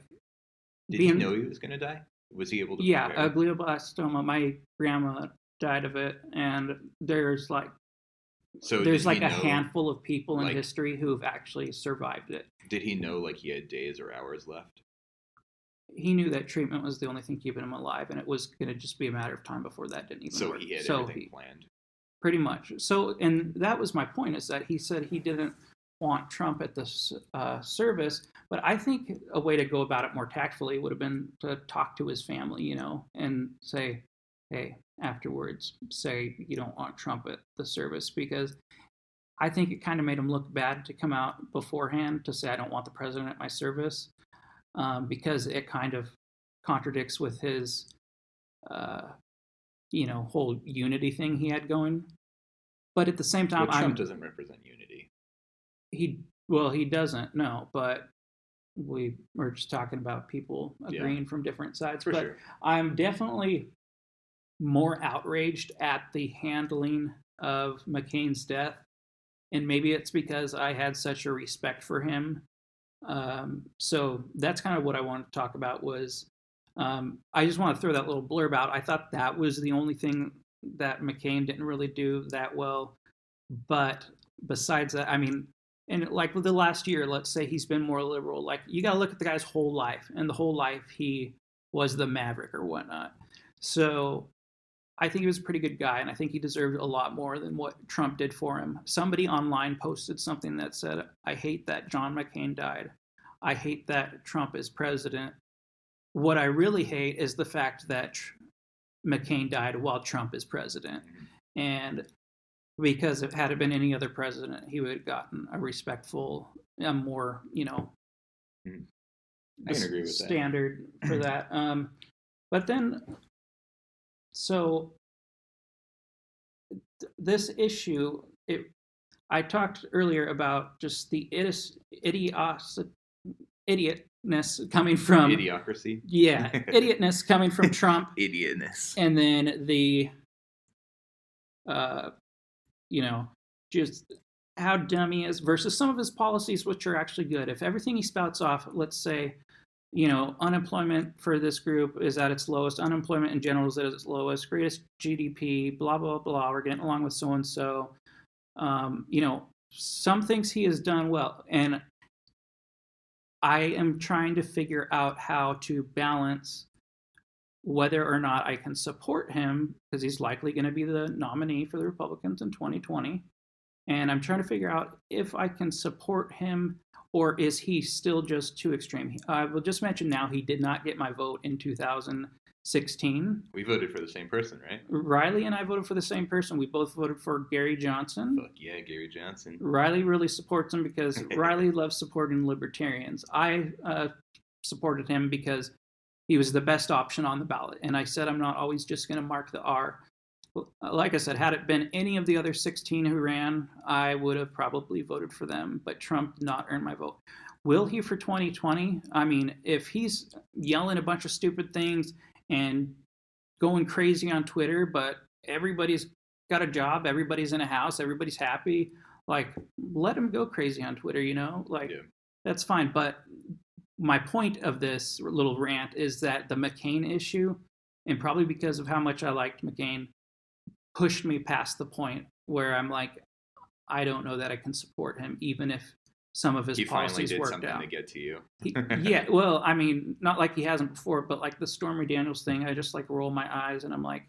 Did he know he was going to die? Was he able to... Yeah, glioblastoma. My grandma died of it, and there's like... there's like a handful of people in history who've actually survived it. Did he know like he had days or hours left? He knew that treatment was the only thing keeping him alive, and it was going to just be a matter of time before that didn't even work. So he had everything planned. Pretty much. So, and that was my point, is that he said he didn't want Trump at the service, but I think a way to go about it more tactfully would have been to talk to his family, and say, hey, afterwards, say you don't want Trump at the service, because I think it kind of made him look bad to come out beforehand to say, I don't want the president at my service. Because it kind of contradicts with his, whole unity thing he had going. But at the same time, Trump doesn't represent unity. He doesn't, no. But we were just talking about people agreeing from different sides. For sure. I'm definitely more outraged at the handling of McCain's death, and maybe it's because I had such a respect for him. So that's kind of what I wanted to talk about was, I just want to throw that little blurb out. I thought that was the only thing that McCain didn't really do that well. But besides that, I mean, and like with the last year, let's say he's been more liberal. Like, you got to look at the guy's whole life, and the whole life he was the maverick or whatnot. So I think he was a pretty good guy, and I think he deserved a lot more than what Trump did for him. Somebody online posted something that said, I hate that John McCain died. I hate that Trump is president. What I really hate is the fact that McCain died while Trump is president. And because if had it been any other president, he would have gotten a respectful, a more, I can agree with standard for that. But then, so this issue, I talked earlier about just the idiotness coming from idiocracy. Yeah, idiotness coming from Trump. Idiotness. And then the, just how dumb he is versus some of his policies, which are actually good. If everything he spouts off, let's say, unemployment for this group is at its lowest, unemployment in general is at its lowest, greatest GDP, blah, blah, blah, we're getting along with so-and-so. Some things he has done well. And I am trying to figure out how to balance whether or not I can support him, because he's likely going to be the nominee for the Republicans in 2020. And I'm trying to figure out if I can support him, or is he still just too extreme? I will just mention now, he did not get my vote in 2016. We voted for the same person, right? Riley and I voted for the same person. We both voted for Gary Johnson. Fuck yeah, Gary Johnson. Riley really supports him because Riley loves supporting libertarians. I supported him because he was the best option on the ballot. And I said I'm not always just going to mark the R. Like I said, had it been any of the other 16 who ran, I would have probably voted for them. But Trump did not earn my vote. Will he for 2020? I mean, if he's yelling a bunch of stupid things and going crazy on Twitter, but everybody's got a job, everybody's in a house, everybody's happy, like, let him go crazy on Twitter, That's fine. But my point of this little rant is that the McCain issue, and probably because of how much I liked McCain, pushed me past the point where I'm like, I don't know that I can support him, even if some of his policies worked out. He finally did something to get to you. Yeah, well, I mean, not like he hasn't before, but like the Stormy Daniels thing, I just like roll my eyes and I'm like,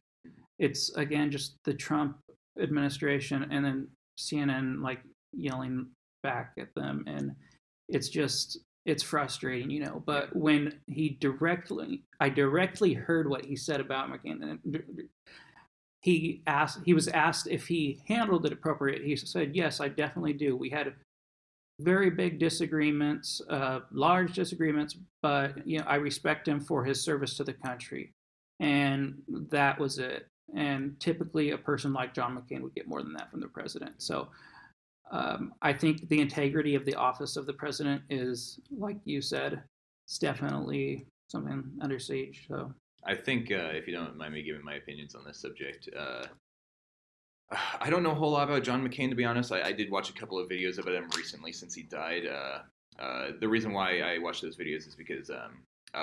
it's again just the Trump administration, and then CNN like yelling back at them, and it's frustrating, But when I directly heard what he said about McCain, and he was asked if he handled it appropriate. He said, yes, I definitely do. We had very big disagreements, large disagreements, but I respect him for his service to the country. And that was it. And typically a person like John McCain would get more than that from the president. So I think the integrity of the office of the president is, like you said, it's definitely something under siege. So I think, if you don't mind me giving my opinions on this subject, I don't know a whole lot about John McCain, to be honest. I did watch a couple of videos about him recently since he died. The reason why I watched those videos is because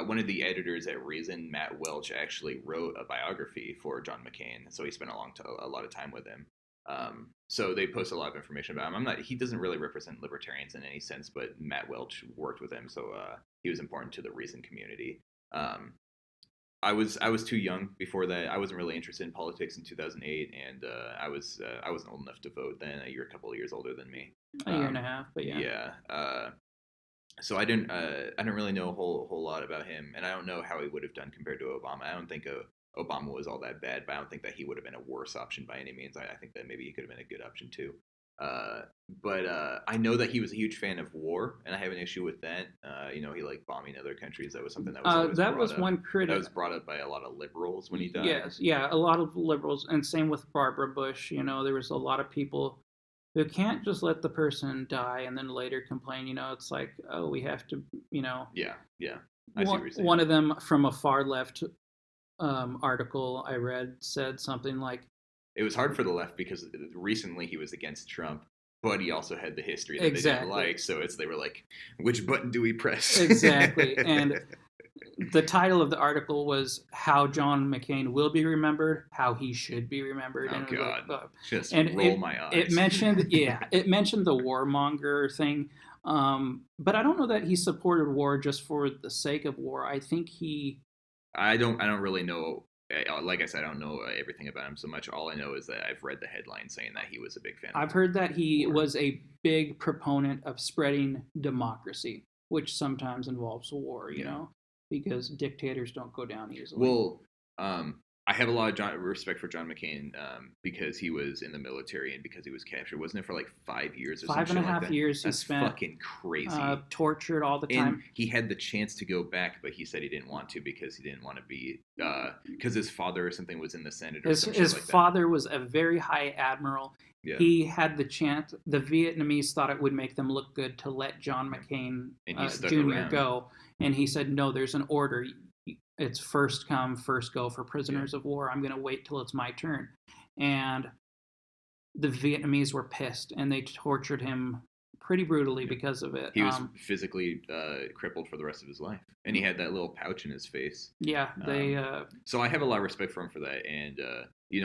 one of the editors at Reason, Matt Welch, actually wrote a biography for John McCain, so he spent a lot of time with him. So they post a lot of information about him. He doesn't really represent libertarians in any sense, but Matt Welch worked with him, so he was important to the Reason community. I was too young before that. I wasn't really interested in politics in 2008, and I wasn't old enough to vote then. You're a couple of years older than me. A year and a half, but yeah. Yeah. So I didn't really know a whole lot about him, and I don't know how he would have done compared to Obama. I don't think Obama was all that bad, but I don't think that he would have been a worse option by any means. I think that maybe he could have been a good option too. But I know that he was a huge fan of war, and I have an issue with that. He liked bombing other countries. That was something that was one critic that was brought up by a lot of liberals when he died. Yes, yeah, a lot of liberals, and same with Barbara Bush. There was a lot of people who can't just let the person die and then later complain. It's like, oh, we have to, Yeah. I see what you're saying. One of them from a far left article I read said something like, it was hard for the left because recently he was against Trump, but he also had the history that they didn't like. So they were like, which button do we press? Exactly. And the title of the article was "How John McCain Will Be Remembered, How He Should Be Remembered." Oh, and God. Like, roll my eyes. It mentioned the warmonger thing. But I don't know that he supported war just for the sake of war. I think I don't really know. Like I said, I don't know everything about him so much. All I know is that I've read the headline saying that he was a big fan. I've heard that he was a big proponent of spreading democracy, which sometimes involves war, because dictators don't go down easily. Well, I have a lot of respect for John McCain because he was in the military and because he was captured. Wasn't it for like 5 years or Five some and a shit like half that? years he That's spent fucking crazy. tortured all the And time. he had the chance to go back, but he said he didn't want to because he didn't want to be because his father or something was in the Senate or some shit His like that. father was a very high admiral. Yeah. He had the chance. The Vietnamese thought it would make them look good to let John McCain Jr. go, and he said, "No, there's an order. It's first come, first go for prisoners of war. I'm going to wait till it's my turn." And the Vietnamese were pissed, and they tortured him pretty brutally because of it. He was physically crippled for the rest of his life, and he had that little pouch in his face. Yeah, they. So I have a lot of respect for him for that, and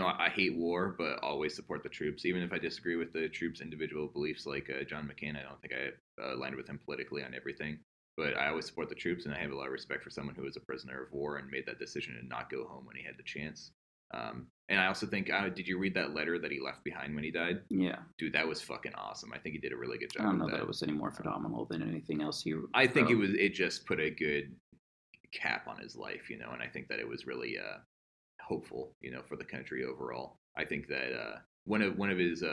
I hate war, but always support the troops, even if I disagree with the troops' individual beliefs. Like John McCain, I don't think I aligned with him politically on everything, but I always support the troops, and I have a lot of respect for someone who was a prisoner of war and made that decision to not go home when he had the chance. And I also think, did you read that letter that he left behind when he died? Yeah. Dude, that was fucking awesome. I think he did a really good job. I don't know that it was any more phenomenal than anything else he wrote. I think it just put a good cap on his life, and I think that it was really hopeful, for the country overall. I think that one of his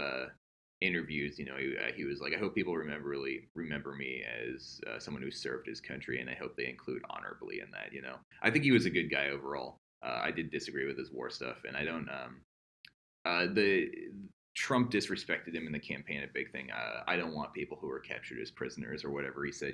interviews, he was like, I hope people remember me as someone who served his country, and I hope they include honorably in that. I think he was a good guy overall. I did disagree with his war stuff, and I don't. The Trump disrespected him in the campaign, a big thing. I don't want people who were captured as prisoners or whatever he said.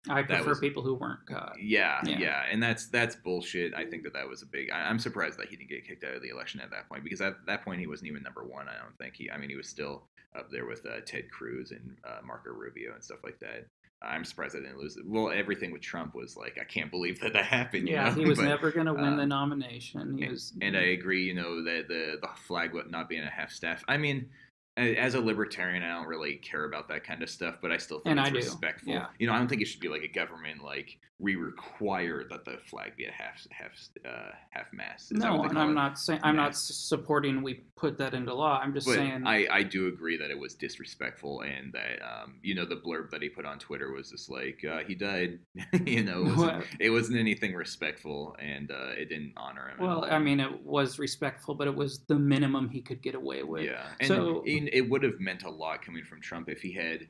I prefer people who weren't caught. Yeah, and that's bullshit. I think that was a big. I'm surprised that he didn't get kicked out of the election at that point, because at that point he wasn't even number one. I don't think he was still up there with Ted Cruz and Marco Rubio and stuff like that. I'm surprised I didn't lose it. Well, everything with Trump was like, I can't believe that happened. Yeah, he was never going to win the nomination. And I agree, that the flag not being a half-staff. I mean, as a libertarian, I don't really care about that kind of stuff, but I still think it's respectful. Yeah. I don't think it should be like a government, like, we require that the flag be a half-mast. No, and I'm not saying I'm not supporting we put that into law. I'm just saying I do agree that it was disrespectful, and that the blurb that he put on Twitter was just like he died. It wasn't anything respectful, and it didn't honor him. Well, I mean, it was respectful, but it was the minimum he could get away with. Yeah, and it would have meant a lot coming from Trump if he had.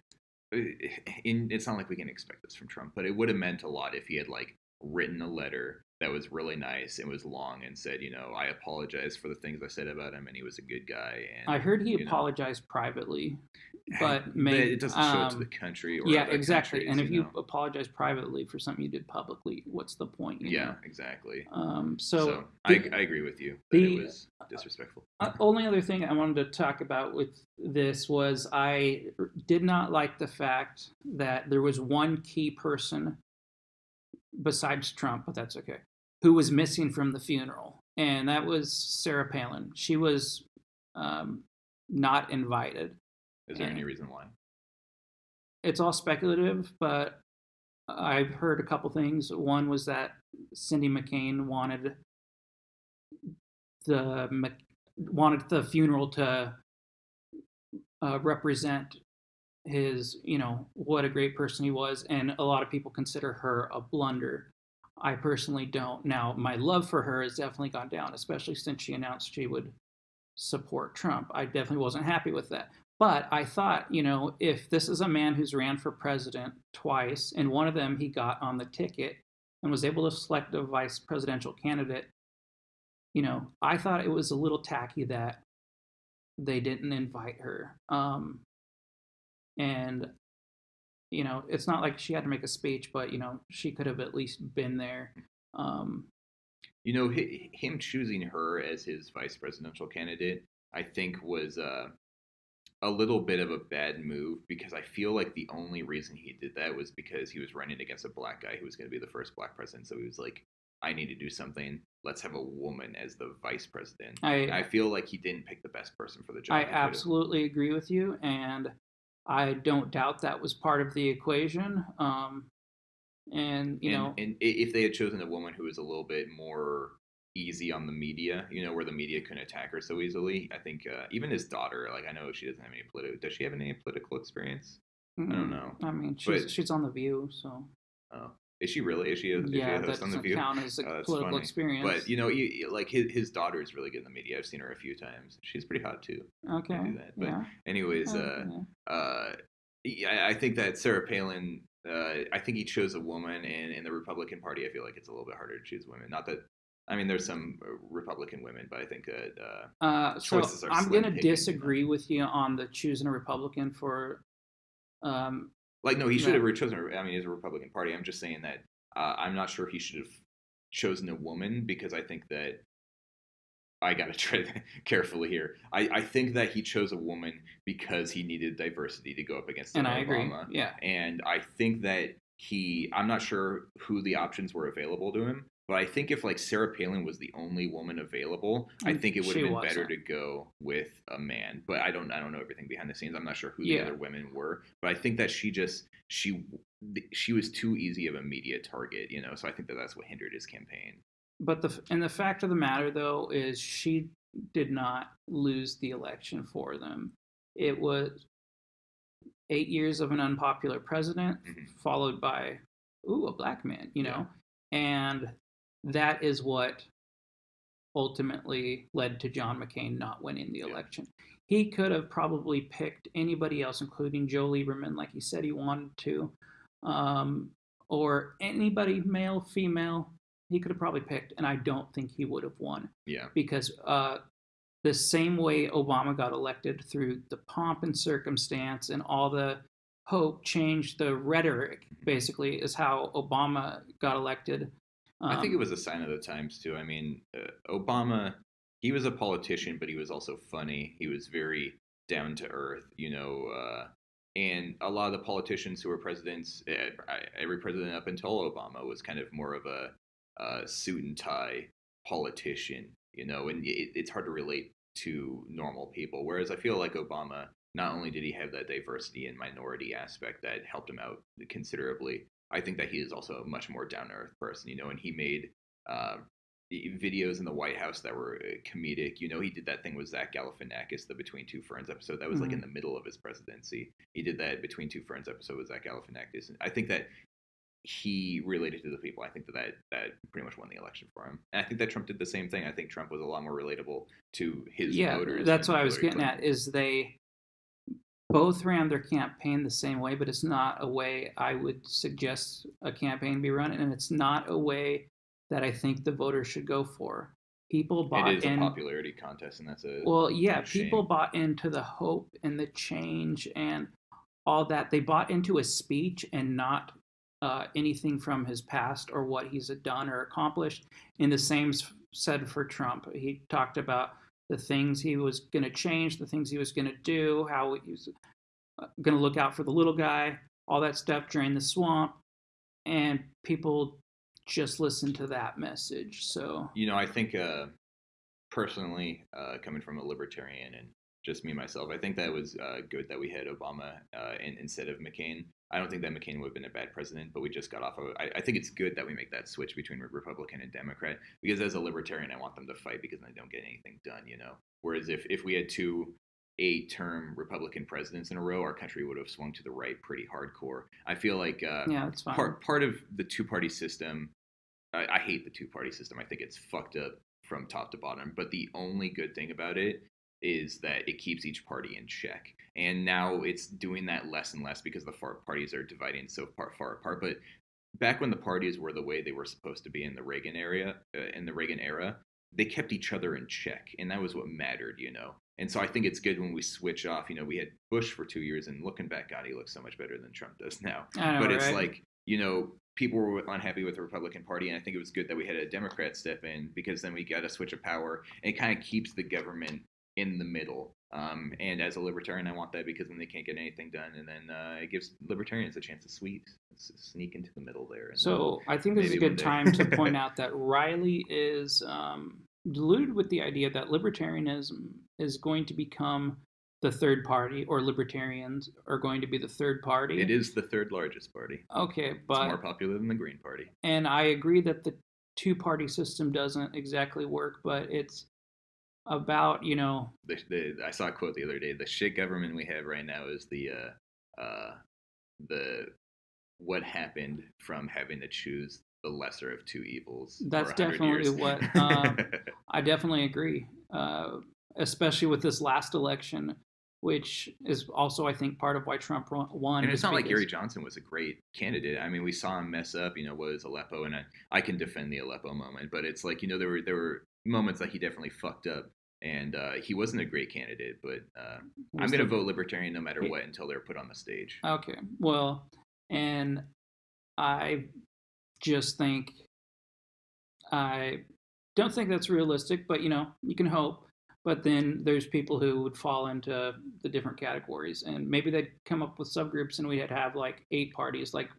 It's not like we can expect this from Trump, but it would have meant a lot if he had like written a letter that was really nice and was long and said, I apologize for the things I said about him, and he was a good guy. And I heard he apologized privately, but it doesn't show it to the country. Or exactly. And if you apologize privately for something you did publicly, what's the point? Yeah, exactly. So I agree with you that it was disrespectful. Only other thing I wanted to talk about with this was I did not like the fact that there was one key person besides Trump, but that's okay, who was missing from the funeral, and that was Sarah Palin. She was not invited. Is there any reason why? It's all speculative, but I've heard a couple things. One was that Cindy McCain wanted the funeral to represent his, what a great person he was, and a lot of people consider her a blunder. I personally don't. Now, my love for her has definitely gone down, especially since she announced she would support Trump. I definitely wasn't happy with that. But I thought, if this is a man who's ran for president twice, and one of them he got on the ticket and was able to select a vice presidential candidate, I thought it was a little tacky that they didn't invite her. And, it's not like she had to make a speech, but, she could have at least been there. Him choosing her as his vice presidential candidate, I think was a little bit of a bad move, because I feel like the only reason he did that was because he was running against a black guy who was going to be the first black president. So he was like, I need to do something. Let's have a woman as the vice president. I feel like he didn't pick the best person for the job. I absolutely agree with you, and I don't doubt that was part of the equation. And if they had chosen a woman who was a little bit more easy on the media, where the media couldn't attack her so easily, I think even his daughter, like, I know she doesn't have any does she have any political experience? I don't know. I mean, she's on The View, so. Oh, Is she really? Is she a Yeah, that host on The doesn't View? count as a That's political funny. But experience. like his daughter is really good in the media. I've seen her a few times. She's pretty hot too. I Okay, do that. But yeah, anyways, yeah. yeah, I think that Sarah Palin. I think he chose a woman, and in the Republican Party, I feel like it's a little bit harder to choose women. Not that I mean, there's some Republican women, but I think that So choices are I'm slim gonna picking. You know, disagree with you on the choosing a Republican for um, like no, he should that. have chosen. I mean, he's a Republican Party. I'm just saying that I'm not sure he should have chosen a woman because I think that I got to tread carefully here. I think that he chose a woman because he needed diversity to go up against And I agree. Obama. Yeah. And I think that I'm not sure who the options were available to him, but I think if like Sarah Palin was the only woman available, I And think it would have she been better wasn't. to go with a man. But I don't know everything behind the scenes. I'm not sure who the Yeah. other women were, but I think that she was too easy of a media target, you know. So I think that that's what hindered his campaign. But the fact of the matter though is she did not lose the election for them. It was 8 years of an unpopular president, Mm-hmm. followed by a black man, Yeah. and that is what ultimately led to John McCain not winning the Yeah. election. He could have probably picked anybody else, including Joe Lieberman, like he said he wanted to, um, or anybody, male, female. He could have probably picked, and I don't think he would have won. Yeah. Because the same way Obama got elected through the pomp and circumstance and all the hope, change, the rhetoric, basically, is how Obama got elected. I think it was a sign of the times too. I mean, Obama, he was a politician, but he was also funny. He was very down to earth, you know. And a lot of the politicians who were presidents, every president up until Obama was kind of more of a suit and tie politician, you know. And it's hard to relate to normal people. Whereas I feel like Obama, not only did he have that diversity and minority aspect that helped him out considerably, I think that he is also a much more down to earth person, you know, and he made uh, videos in the White House that were comedic. You know, he did that thing with Zach Galifianakis, the Between Two Ferns episode. That was like in the middle of his presidency. He did that Between Two Ferns episode with Zach Galifianakis. And I think that he related to the people. I think that pretty much won the election for him. And I think that Trump did the same thing. I think Trump was a lot more relatable to his voters. That's what I was Hillary getting Clinton. at. Is they both ran their campaign the same way, but it's not a way I would suggest a campaign be run, and it's not a way that I think the voters should go for. People bought in. It is a popularity contest, and that's a people bought into the hope and the change and all that. They bought into a speech and not anything from his past or what he's done or accomplished. And the same said for Trump. He talked about the things he was going to change, the things he was going to do, how he was going to look out for the little guy, all that stuff, drain the swamp, and people just listen to that message. So, you know, I think personally, coming from a libertarian and just me myself, I think that was good that we had Obama instead of McCain. I don't think that McCain would have been a bad president, but we just got off of. I think it's good that we make that switch between Republican and Democrat because as a libertarian, I want them to fight because they don't get anything done, you know. Whereas if we had two 8-term Republican presidents in a row, our country would have swung to the right pretty hardcore. I feel like yeah, that's fine. part of the two-party system. I hate the two-party system. I think it's fucked up from top to bottom. But the only good thing about it is that it keeps each party in check. And now it's doing that less and less because the parties are dividing so far apart. But back when the parties were the way they were supposed to be in the Reagan era, they kept each other in check, and that was what mattered, you know. And so I think it's good when we switch off. You know, we had Bush for 2 years, and looking back, God, he looks so much better than Trump does now. I know, but it's right? like, you know, people were unhappy with the Republican Party, and I think it was good that we had a Democrat step in because then we got a switch of power, and it kind of keeps the government in the middle. And as a libertarian, I want that because then they can't get anything done, and then it gives libertarians a chance to sneak into the middle there. So I think this is a good time to point out that Riley is deluded with the idea that libertarianism is going to become the third party, or libertarians are going to be the third party. It is the third largest party. Okay, but it's more popular than the Green Party. And I agree that the two-party system doesn't exactly work, but it's about, you know. I saw a quote the other day. The shit government we have right now is the what happened from having to choose the lesser of two evils for That's 100 definitely years. what I definitely agree, especially with this last election, which is also, I think, part of why Trump won. And it's not like Gary Johnson was a great candidate. I mean, we saw him mess up, what is Aleppo, and I can defend the Aleppo moment, but it's like, there were moments that he definitely fucked up, and he wasn't a great candidate, but I'm going to vote Libertarian no matter what until they're put on the stage. Okay, well, and I just think, I don't think that's realistic, but you can hope. But then there's people who would fall into the different categories, and maybe they'd come up with subgroups, and we'd have like 8 parties, like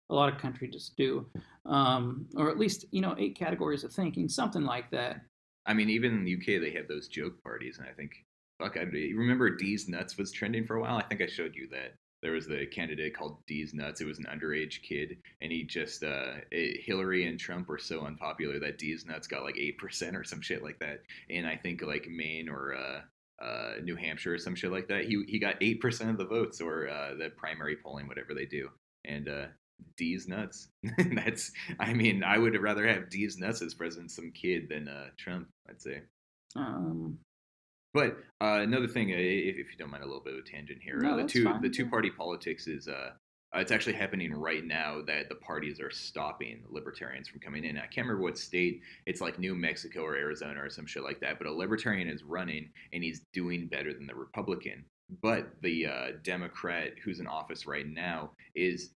a lot of countries do, or at least 8 categories of thinking, something like that. I mean, even in the UK, they have those joke parties, and I think, fuck, you remember D's Nuts was trending for a while? I think I showed you that. There was the candidate called D's Nuts. It was an underage kid, and he just Hillary and Trump were so unpopular that D's Nuts got like 8% or some shit like that. And I think like Maine or New Hampshire or some shit like that, he got 8% of the votes, or the primary polling, whatever they do. And D's Nuts. I mean, I would rather have D's Nuts as president, some kid, than Trump, I'd say. But another thing, if you don't mind a little bit of a tangent here, no, the two-party politics is it's actually happening right now that the parties are stopping libertarians from coming in. I can't remember what state. It's like New Mexico or Arizona or some shit like that. But a libertarian is running, and he's doing better than the Republican. But the Democrat who's in office right now is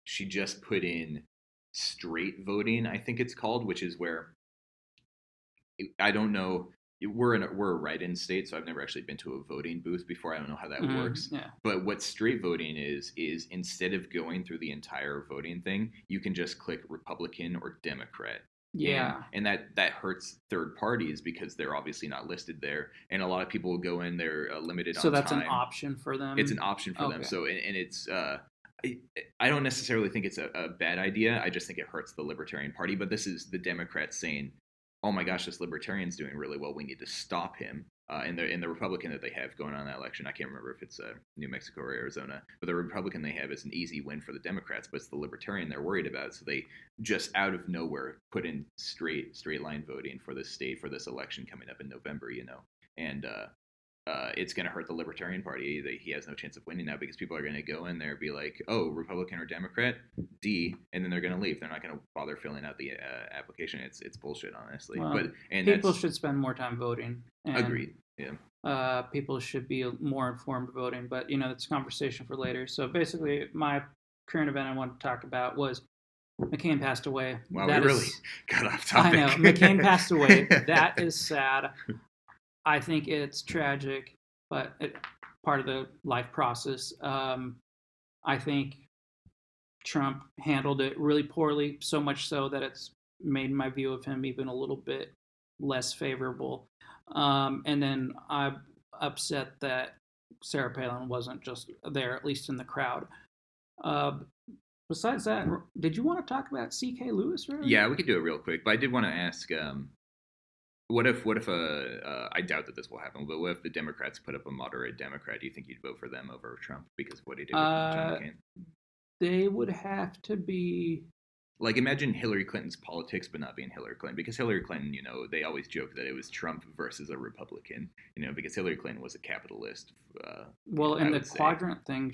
she just put in straight voting, I think it's called, which is where I don't know. We're a write-in state, so I've never actually been to a voting booth before. I don't know how that works. Yeah. But what straight voting is instead of going through the entire voting thing, you can just click Republican or Democrat. Yeah. And that hurts third parties because they're obviously not listed there. And a lot of people will go in, they're limited on time. So that's an option for them? It's an option for them. So, and it's... I don't necessarily think it's a bad idea. I just think it hurts the Libertarian Party. But this is the Democrats saying, oh my gosh, this Libertarian's doing really well. We need to stop him. And the Republican that they have going on in that election, I can't remember if it's New Mexico or Arizona, but the Republican they have is an easy win for the Democrats, but it's the Libertarian they're worried about. So they just out of nowhere put in straight line voting for this state for this election coming up in November, and it's going to hurt the Libertarian Party. He has no chance of winning now because people are going to go in there and be like, oh, Republican or Democrat, D, and then they're going to leave. They're not going to bother filling out the application. It's bullshit, honestly. Well, people should spend more time voting. Agreed. Yeah. People should be more informed voting, but it's a conversation for later. So basically, my current event I wanted to talk about was McCain passed away. Wow, we really got off topic. I know, McCain passed away. That is sad. I think it's tragic, but part of the life process. I think Trump handled it really poorly, so much so that it's made my view of him even a little bit less favorable. And then I'm upset that Sarah Palin wasn't just there, at least in the crowd. Besides that, did you want to talk about C.K. Lewis? Really? Yeah, we could do it real quick, but I did want to ask... What if I doubt that this will happen, but what if the Democrats put up a moderate Democrat? Do you think you'd vote for them over Trump because of what he did with John McCain? They would have to be... Like, imagine Hillary Clinton's politics, but not being Hillary Clinton. Because Hillary Clinton, they always joke that it was Trump versus a Republican, because Hillary Clinton was a capitalist. Well, in the Quadrant thing,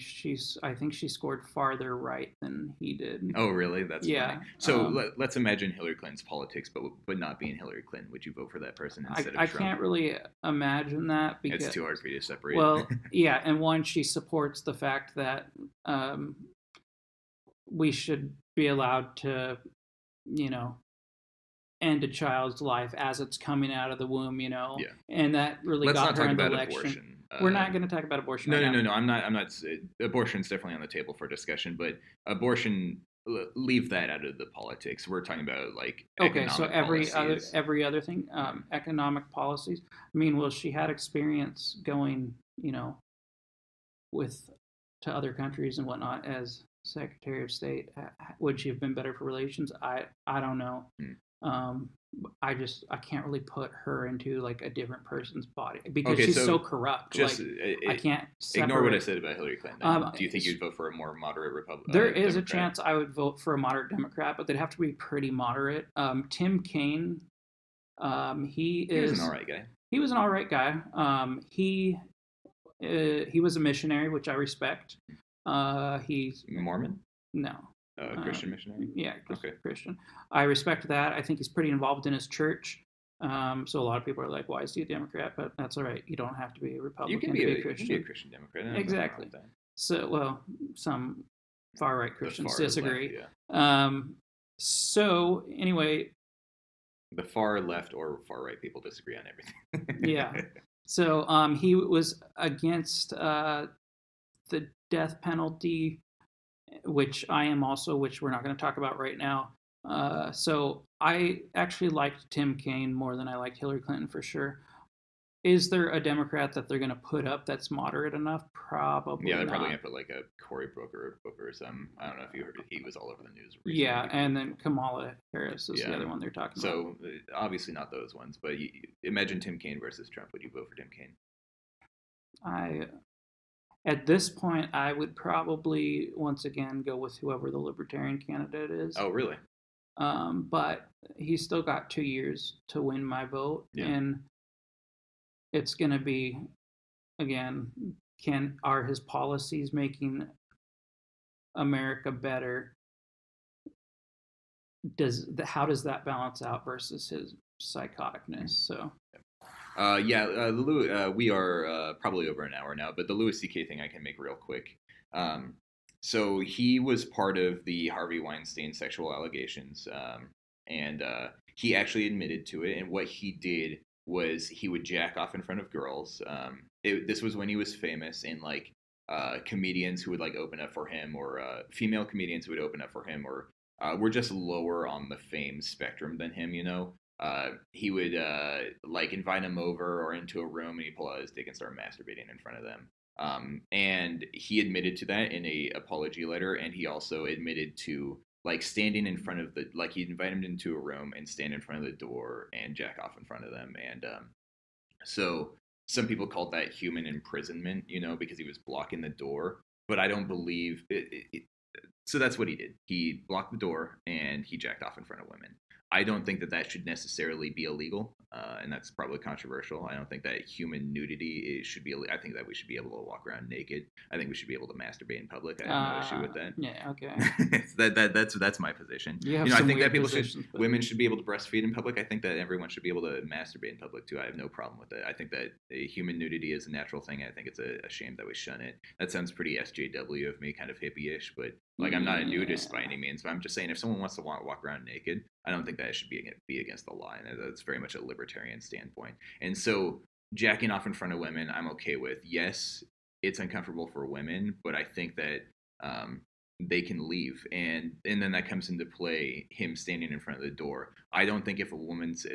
I think she scored farther right than he did. Oh, really? That's funny. So let's imagine Hillary Clinton's politics, but not being Hillary Clinton. Would you vote for that person instead of Trump? I can't really imagine that because it's too hard for you to separate. Well, yeah, and one, she supports the fact that we should be allowed to, end a child's life as it's coming out of the womb, Yeah. And that really got her in the election. Abortion. We're not going to talk about abortion. No. I'm not. Abortion's definitely on the table for discussion, but abortion, leave that out of the politics. We're talking about okay. So every policies. other thing, economic policies. I mean, well, she had experience going, to other countries and whatnot as Secretary of State. Would she have been better for relations? I don't know. I can't really put her into like a different person's body because she's so corrupt. Just I can't separate. Ignore what I said about Hillary Clinton. Do you think you'd vote for a more moderate Republican? There is Democrat? A chance I would vote for a moderate Democrat, but they'd have to be pretty moderate. Tim Kaine, he was an all right guy. He was an all right guy. He was a missionary, which I respect. He's Mormon? No. Christian missionary? Yeah, Christian. I respect that. I think he's pretty involved in his church. So a lot of people are like, why is he a Democrat? But that's all right. You don't have to be a Republican to be a Christian. You can be a Christian Democrat. Exactly. So, well, some far-right Christians disagree. Left, yeah. So, anyway. The far left or far right people disagree on everything. Yeah. So, he was against the death penalty, which I am also, which we're not going to talk about right now. So I actually liked Tim Kaine more than I liked Hillary Clinton for sure. Is there a Democrat that they're going to put up that's moderate enough? Probably. Yeah, they're not. Probably going to put like a Cory Booker or some. I don't know if you heard it. He was all over the news recently. Yeah, and then Kamala Harris is the other one they're talking about. So obviously not those ones, but imagine Tim Kaine versus Trump. Would you vote for Tim Kaine? At this point, I would probably once again go with whoever the Libertarian candidate is. Oh, really? But he's still got 2 years to win my vote, and it's going to be, again, are his policies making America better? How does that balance out versus his psychoticness? So. We are probably over an hour now, but the Louis C.K. thing I can make real quick. So he was part of the Harvey Weinstein sexual allegations, and he actually admitted to it. And what he did was he would jack off in front of girls. This was when he was famous, and like comedians who would like open up for him, or female comedians who would open up for him, or were just lower on the fame spectrum than him, you know. He would like invite him over or into a room, and he'd pull out his dick and start masturbating in front of them. And he admitted to that in a apology letter, and he also admitted to like standing in front of he'd invite him into a room and stand in front of the door and jack off in front of them. And so some people called that human imprisonment, you know, because he was blocking the door. But I don't believe it. So that's what he did. He blocked the door and he jacked off in front of women. I don't think that should necessarily be illegal, and that's probably controversial. I don't think that human nudity should be illegal. I think that we should be able to walk around naked. I think we should be able to masturbate in public. I have no issue with that. Yeah, okay. that's my position. I think that women should be able to breastfeed in public. I think that everyone should be able to masturbate in public too. I have no problem with it. I think that human nudity is a natural thing. I think it's a shame that we shun it. That sounds pretty SJW of me, kind of hippie-ish, but like I'm not a nudist by any means. But I'm just saying, if someone wants to walk around naked, I don't think that should be against the law. And that's very much a libertarian standpoint. And so jacking off in front of women, I'm okay with. Yes, it's uncomfortable for women, but I think that they can leave. And then that comes into play, him standing in front of the door. I don't think if a woman's...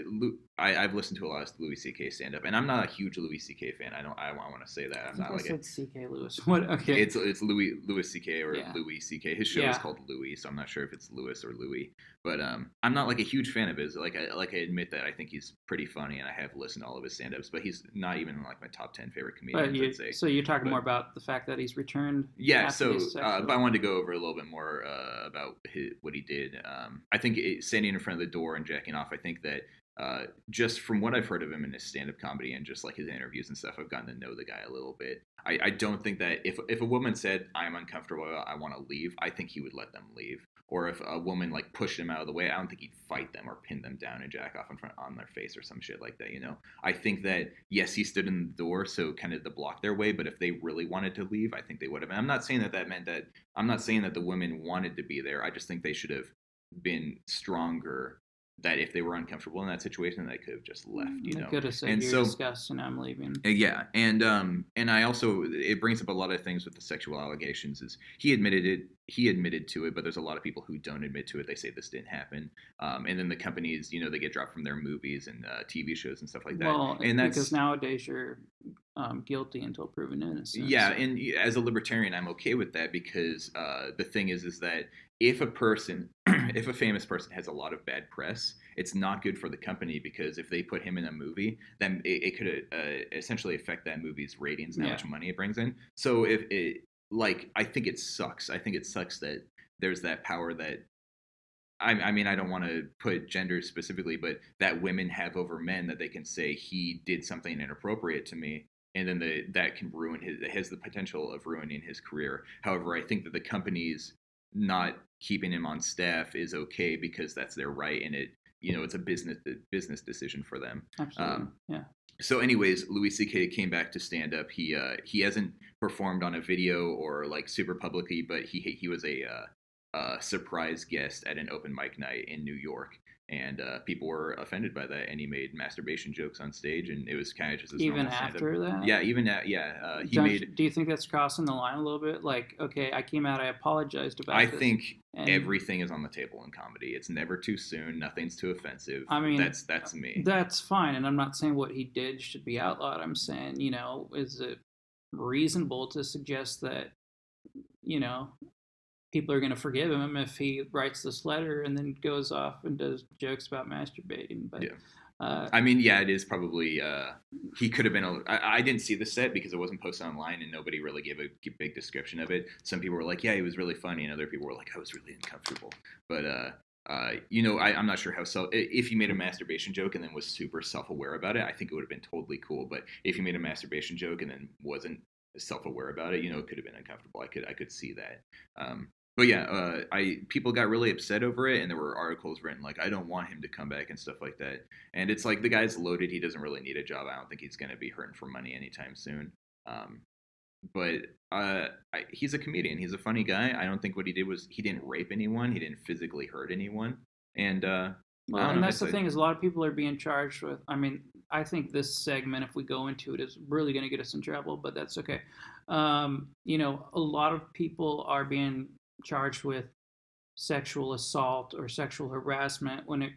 I've listened to a lot of Louis C.K. stand-up, and I'm not a huge Louis C.K. fan. I want to say that. I'm not like said C.K. Lewis. What? Okay. It's Louis C.K. or Louis C.K. His show is called Louis, so I'm not sure if it's Louis or Louis. But I'm not like a huge fan of his. I admit that I think he's pretty funny, and I have listened to all of his stand-ups, but he's not even in like my top 10 favorite comedians, I'd say. So you're talking more about the fact that he's returned? Yeah, but I wanted to go over a little bit more about what he did. I think standing in front of the door and jacking off, I think that just from what I've heard of him in his stand-up comedy and just like his interviews and stuff, I've gotten to know the guy a little bit. I don't think that if a woman said, I'm uncomfortable, I want to leave, I think he would let them leave. Or if a woman like pushed him out of the way, I don't think he'd fight them or pin them down and jack off on their face or some shit like that, you know? I think that, yes, he stood in the door, so kind of to block their way, but if they really wanted to leave, I think they would have. And I'm not saying that meant that, I'm not saying that the women wanted to be there. I just think they should have been stronger, that if they were uncomfortable in that situation, they could have just left, you know. Could have said, you're disgusting, I'm leaving. Yeah, and I also, it brings up a lot of things with the sexual allegations. Is he admitted to it, but there's a lot of people who don't admit to it. They say this didn't happen, and then the companies, you know, they get dropped from their movies and TV shows and stuff like that. Well, and that's because nowadays you're guilty until proven innocent. Yeah, and as a libertarian, I'm okay with that because the thing is that if a person, if a famous person has a lot of bad press, it's not good for the company because if they put him in a movie, then it could essentially affect that movie's ratings and how much money it brings in. So if it, like, I think it sucks. I think it sucks that there's that power that I mean, I don't want to put gender specifically, but that women have over men that they can say he did something inappropriate to me, and then that can ruin has the potential of ruining his career. However, I think that the companies not keeping him on staff is okay because that's their right, and it's a business decision for them. Absolutely, yeah. So, anyways, Louis C.K. came back to stand up. He hasn't performed on a video or like super publicly, but he was a surprise guest at an open mic night in New York, and people were offended by that. And he made masturbation jokes on stage, and it was kind of just even after that. Yeah, even at, yeah. Do you think that's crossing the line a little bit? Like, okay, I came out, I apologized about. I think everything is on the table in comedy. It's never too soon. Nothing's too offensive. I mean, that's me. That's fine, and I'm not saying what he did should be outlawed. I'm saying, is it reasonable to suggest that, people are going to forgive him if he writes this letter and then goes off and does jokes about masturbating? But yeah. I mean, yeah, it is probably. He could have been. I didn't see the set because it wasn't posted online, and nobody really gave a big description of it. Some people were like, "Yeah, he was really funny," and other people were like, "I was really uncomfortable." But I'm not sure how. If you made a masturbation joke and then was super self-aware about it, I think it would have been totally cool. But if you made a masturbation joke and then wasn't self-aware about it, it could have been uncomfortable. I could see that. But yeah, people got really upset over it, and there were articles written like, "I don't want him to come back" and stuff like that. And it's like the guy's loaded; he doesn't really need a job. I don't think he's going to be hurting for money anytime soon. But he's a comedian. He's a funny guy. I don't think what he did was he didn't rape anyone. He didn't physically hurt anyone. And and that's the thing is a lot of people are being charged with. I mean, I think this segment, if we go into it, is really going to get us in trouble. But that's okay. A lot of people are being charged with sexual assault or sexual harassment when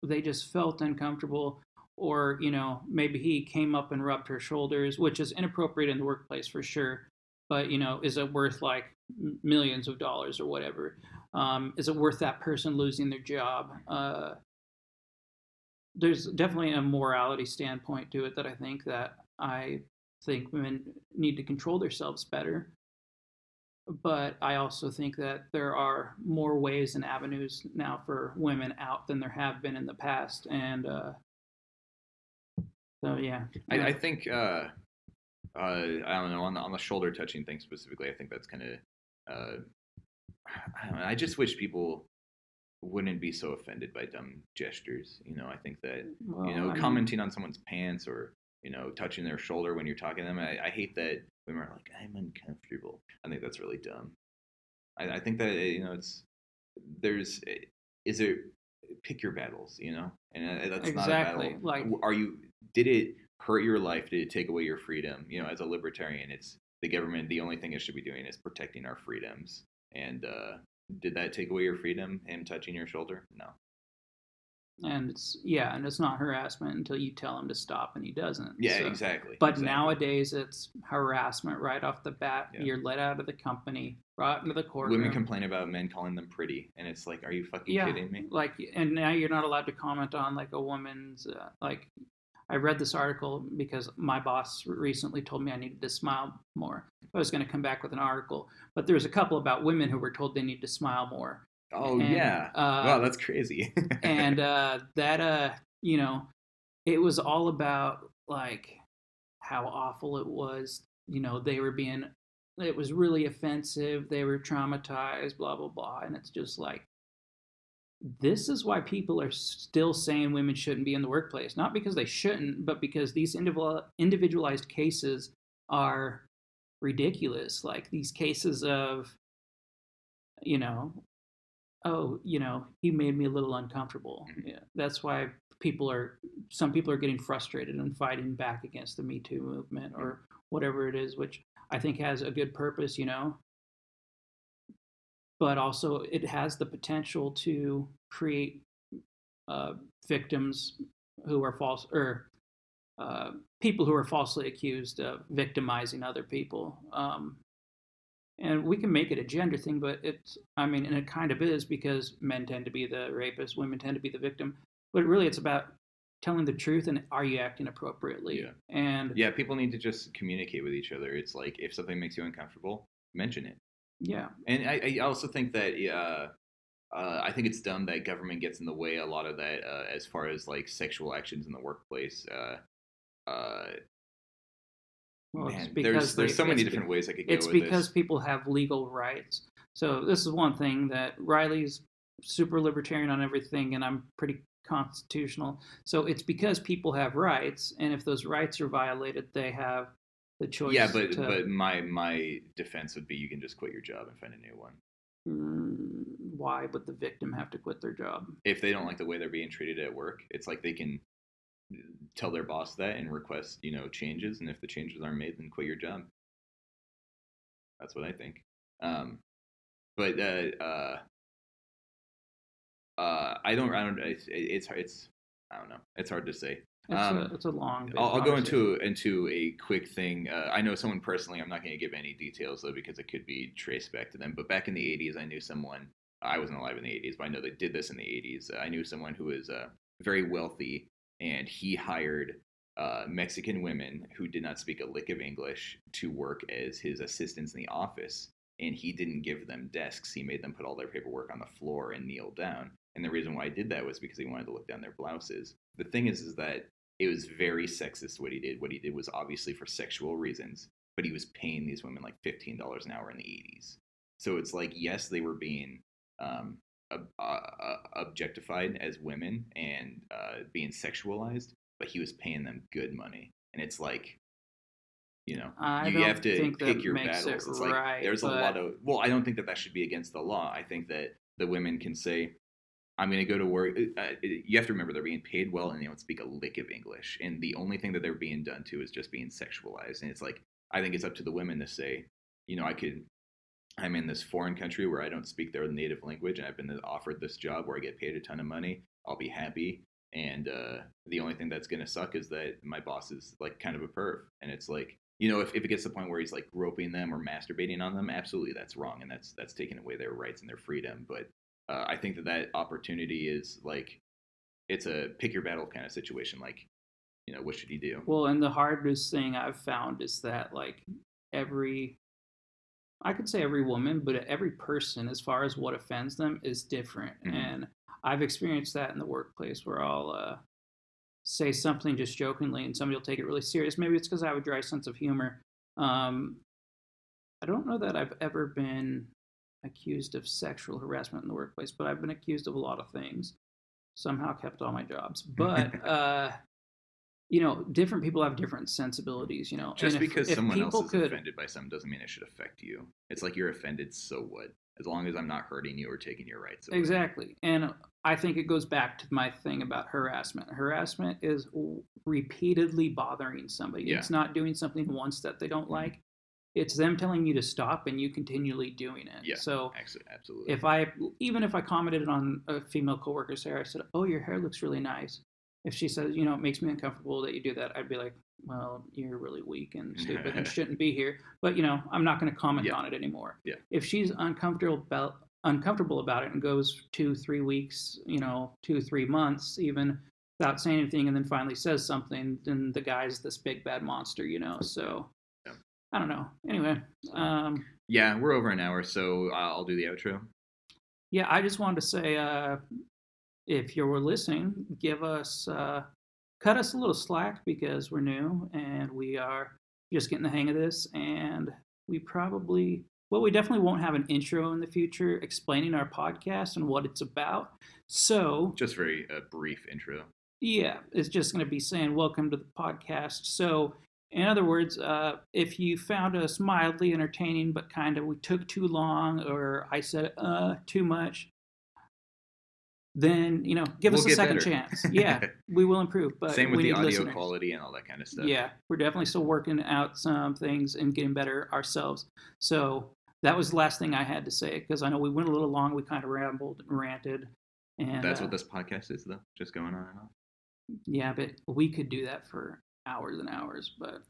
they just felt uncomfortable, or maybe he came up and rubbed her shoulders, which is inappropriate in the workplace for sure, but is it worth like millions of dollars or whatever? Is it worth that person losing their job? There's definitely a morality standpoint to it that I think women need to control themselves better. But I also think that there are more ways and avenues now for women out than there have been in the past. And so, yeah. I think, I don't know, on the shoulder touching thing specifically, I think that's kind of, I don't know, I just wish people wouldn't be so offended by dumb gestures. I think that, commenting on someone's pants or, touching their shoulder when you're talking to them, I hate that women are like, "I'm uncomfortable." I think that's really dumb. I think that pick your battles, and that's exactly. Not a battle. Did it hurt your life? Did it take away your freedom? As a libertarian, it's the government. The only thing it should be doing is protecting our freedoms. And did that take away your freedom? Him touching your shoulder? No. And it's not harassment until you tell him to stop and he doesn't. Yeah, exactly. But nowadays it's harassment right off the bat. Yeah. You're let out of the company, brought into the courtroom. Women complain about men calling them pretty, and it's like, are you fucking kidding me? Like, and now you're not allowed to comment on like a woman's like. I read this article because my boss recently told me I needed to smile more. I was going to come back with an article, but there was a couple about women who were told they need to smile more. Oh, yeah. Wow, that's crazy. And that, it was all about, like, how awful it was. It was really offensive. They were traumatized, blah, blah, blah. And it's just like, this is why people are still saying women shouldn't be in the workplace. Not because they shouldn't, but because these individualized cases are ridiculous. Like these cases of, he made me a little uncomfortable. Yeah, that's why some people are getting frustrated and fighting back against the Me Too movement or whatever it is, which I think has a good purpose, but also it has the potential to create victims who are false or people who are falsely accused of victimizing other people. And we can make it a gender thing, but I mean, and it kind of is because men tend to be the rapist, women tend to be the victim. But really, it's about telling the truth and are you acting appropriately? Yeah. And yeah, people need to just communicate with each other. It's like if something makes you uncomfortable, mention it. yeah, And I also think that I think it's dumb that government gets in the way a lot of that as far as like sexual actions in the workplace. well, it's Man, because there's so many different ways I could go it's with because this. people have legal rights. So this is one thing that Riley's super libertarian on everything, and I'm pretty constitutional. So it's because people have rights, and if those rights are violated, they have the Yeah, choice but to my defense would be you can just quit your job and find a new one. why would the victim have to quit their job? If they don't like the way they're being treated at work, it's like they can tell their boss that and request, changes. And if the changes aren't made, then quit your job. That's what I think. But I don't. It's I don't know. It's hard to say. It's a long. I'll go into a quick thing. I know someone personally. I'm not going to give any details though because it could be traced back to them. But back in the '80s, I knew someone. I wasn't alive in the '80s, but I know they did this in the '80s. I knew someone who was very wealthy, and he hired Mexican women who did not speak a lick of English to work as his assistants in the office. And he didn't give them desks. He made them put all their paperwork on the floor and kneel down. And the reason why I did that was because he wanted to look down their blouses. The thing is that it was very sexist what he did. What he did was obviously for sexual reasons, but he was paying these women like $15 an hour in the '80s. So it's like, yes, they were being um, objectified as women and being sexualized, but he was paying them good money. And it's like, I you don't have to think pick that your makes battles. it It's like right, there's a but lot of, well, I don't think that should be against the law. I think that the women can say, I'm going to go to work. You have to remember they're being paid well and they don't speak a lick of English. And the only thing that they're being done to is just being sexualized. And it's like, I think it's up to the women to say, I'm in this foreign country where I don't speak their native language and I've been offered this job where I get paid a ton of money. I'll be happy. And the only thing that's going to suck is that my boss is like kind of a perv. And it's like, if it gets to the point where he's like groping them or masturbating on them, absolutely that's wrong. And that's taking away their rights and their freedom. But I think that opportunity is like, it's a pick your battle kind of situation. Like, what should he do? well, and the hardest thing I've found is that like every I could say every woman, but every person, as far as what offends them, is different. Mm-hmm. And I've experienced that in the workplace where I'll say something just jokingly and somebody will take it really serious. Maybe it's because I have a dry sense of humor. Um, I don't know that I've ever been accused of sexual harassment in the workplace, but I've been accused of a lot of things. Somehow kept all my jobs. But different people have different sensibilities, Just and because if someone else people is could offended by something doesn't mean it should affect you. It's like you're offended, so what? As long as I'm not hurting you or taking your rights away. exactly. And I think it goes back to my thing about harassment. Harassment is repeatedly bothering somebody. Yeah. It's not doing something once that they don't like. It's them telling you to stop and you continually doing it. Yeah. So absolutely. Even if I commented on a female coworker's hair, I said, "Oh, your hair looks really nice." If she says, it makes me uncomfortable that you do that, I'd be like, well, you're really weak and stupid and shouldn't be here. But, I'm not going to comment on it anymore. Yeah. If she's uncomfortable about it and goes 2-3 weeks, 2-3 months even without saying anything and then finally says something, then the guy's this big bad monster, So yeah. I don't know. Anyway. Yeah, we're over an hour, so I'll do the outro. Yeah, I just wanted to say, if you were listening, cut us a little slack because we're new and we are just getting the hang of this. And we definitely won't have an intro in the future explaining our podcast and what it's about. So just very brief intro. Yeah, it's just going to be saying welcome to the podcast. So in other words, if you found us mildly entertaining, but kind of we took too long or I said too much, then give us a second chance. Yeah, we will improve. But same with the audio listeners. Quality and all that kind of stuff. Yeah, we're definitely still working out some things and getting better ourselves. So that was the last thing I had to say because I know we went a little long. We kind of rambled and ranted. And that's what this podcast is, though, just going on and on. Yeah, but we could do that for hours and hours, but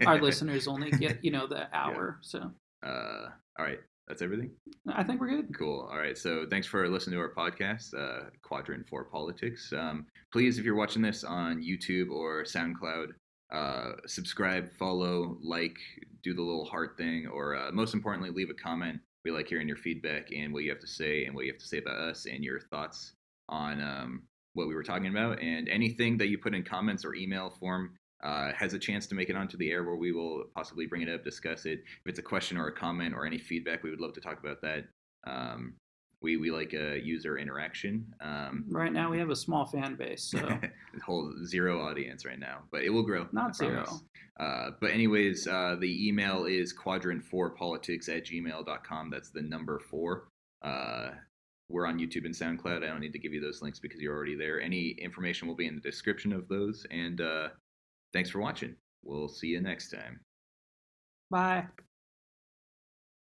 our listeners only get the hour. Yeah. So all right, that's everything. I think we're good. Cool. All right. So thanks for listening to our podcast, Quadrant for Politics. Please, if you're watching this on YouTube or SoundCloud, subscribe, follow, like, do the little heart thing, or most importantly, leave a comment. We like hearing your feedback and what you have to say and what you have to say about us and your thoughts on what we were talking about. And anything that you put in comments or email form has a chance to make it onto the air where we will possibly bring it up, discuss it. If it's a question or a comment or any feedback, we would love to talk about that. We like user interaction. Right now we have a small fan base, so whole 0 audience right now, but it will grow. Not 0. But anyways, the email is quadrant4politics@gmail.com. That's the number 4. We're on YouTube and SoundCloud. I don't need to give you those links because you're already there. Any information will be in the description of those. And thanks for watching. We'll see you next time. Bye.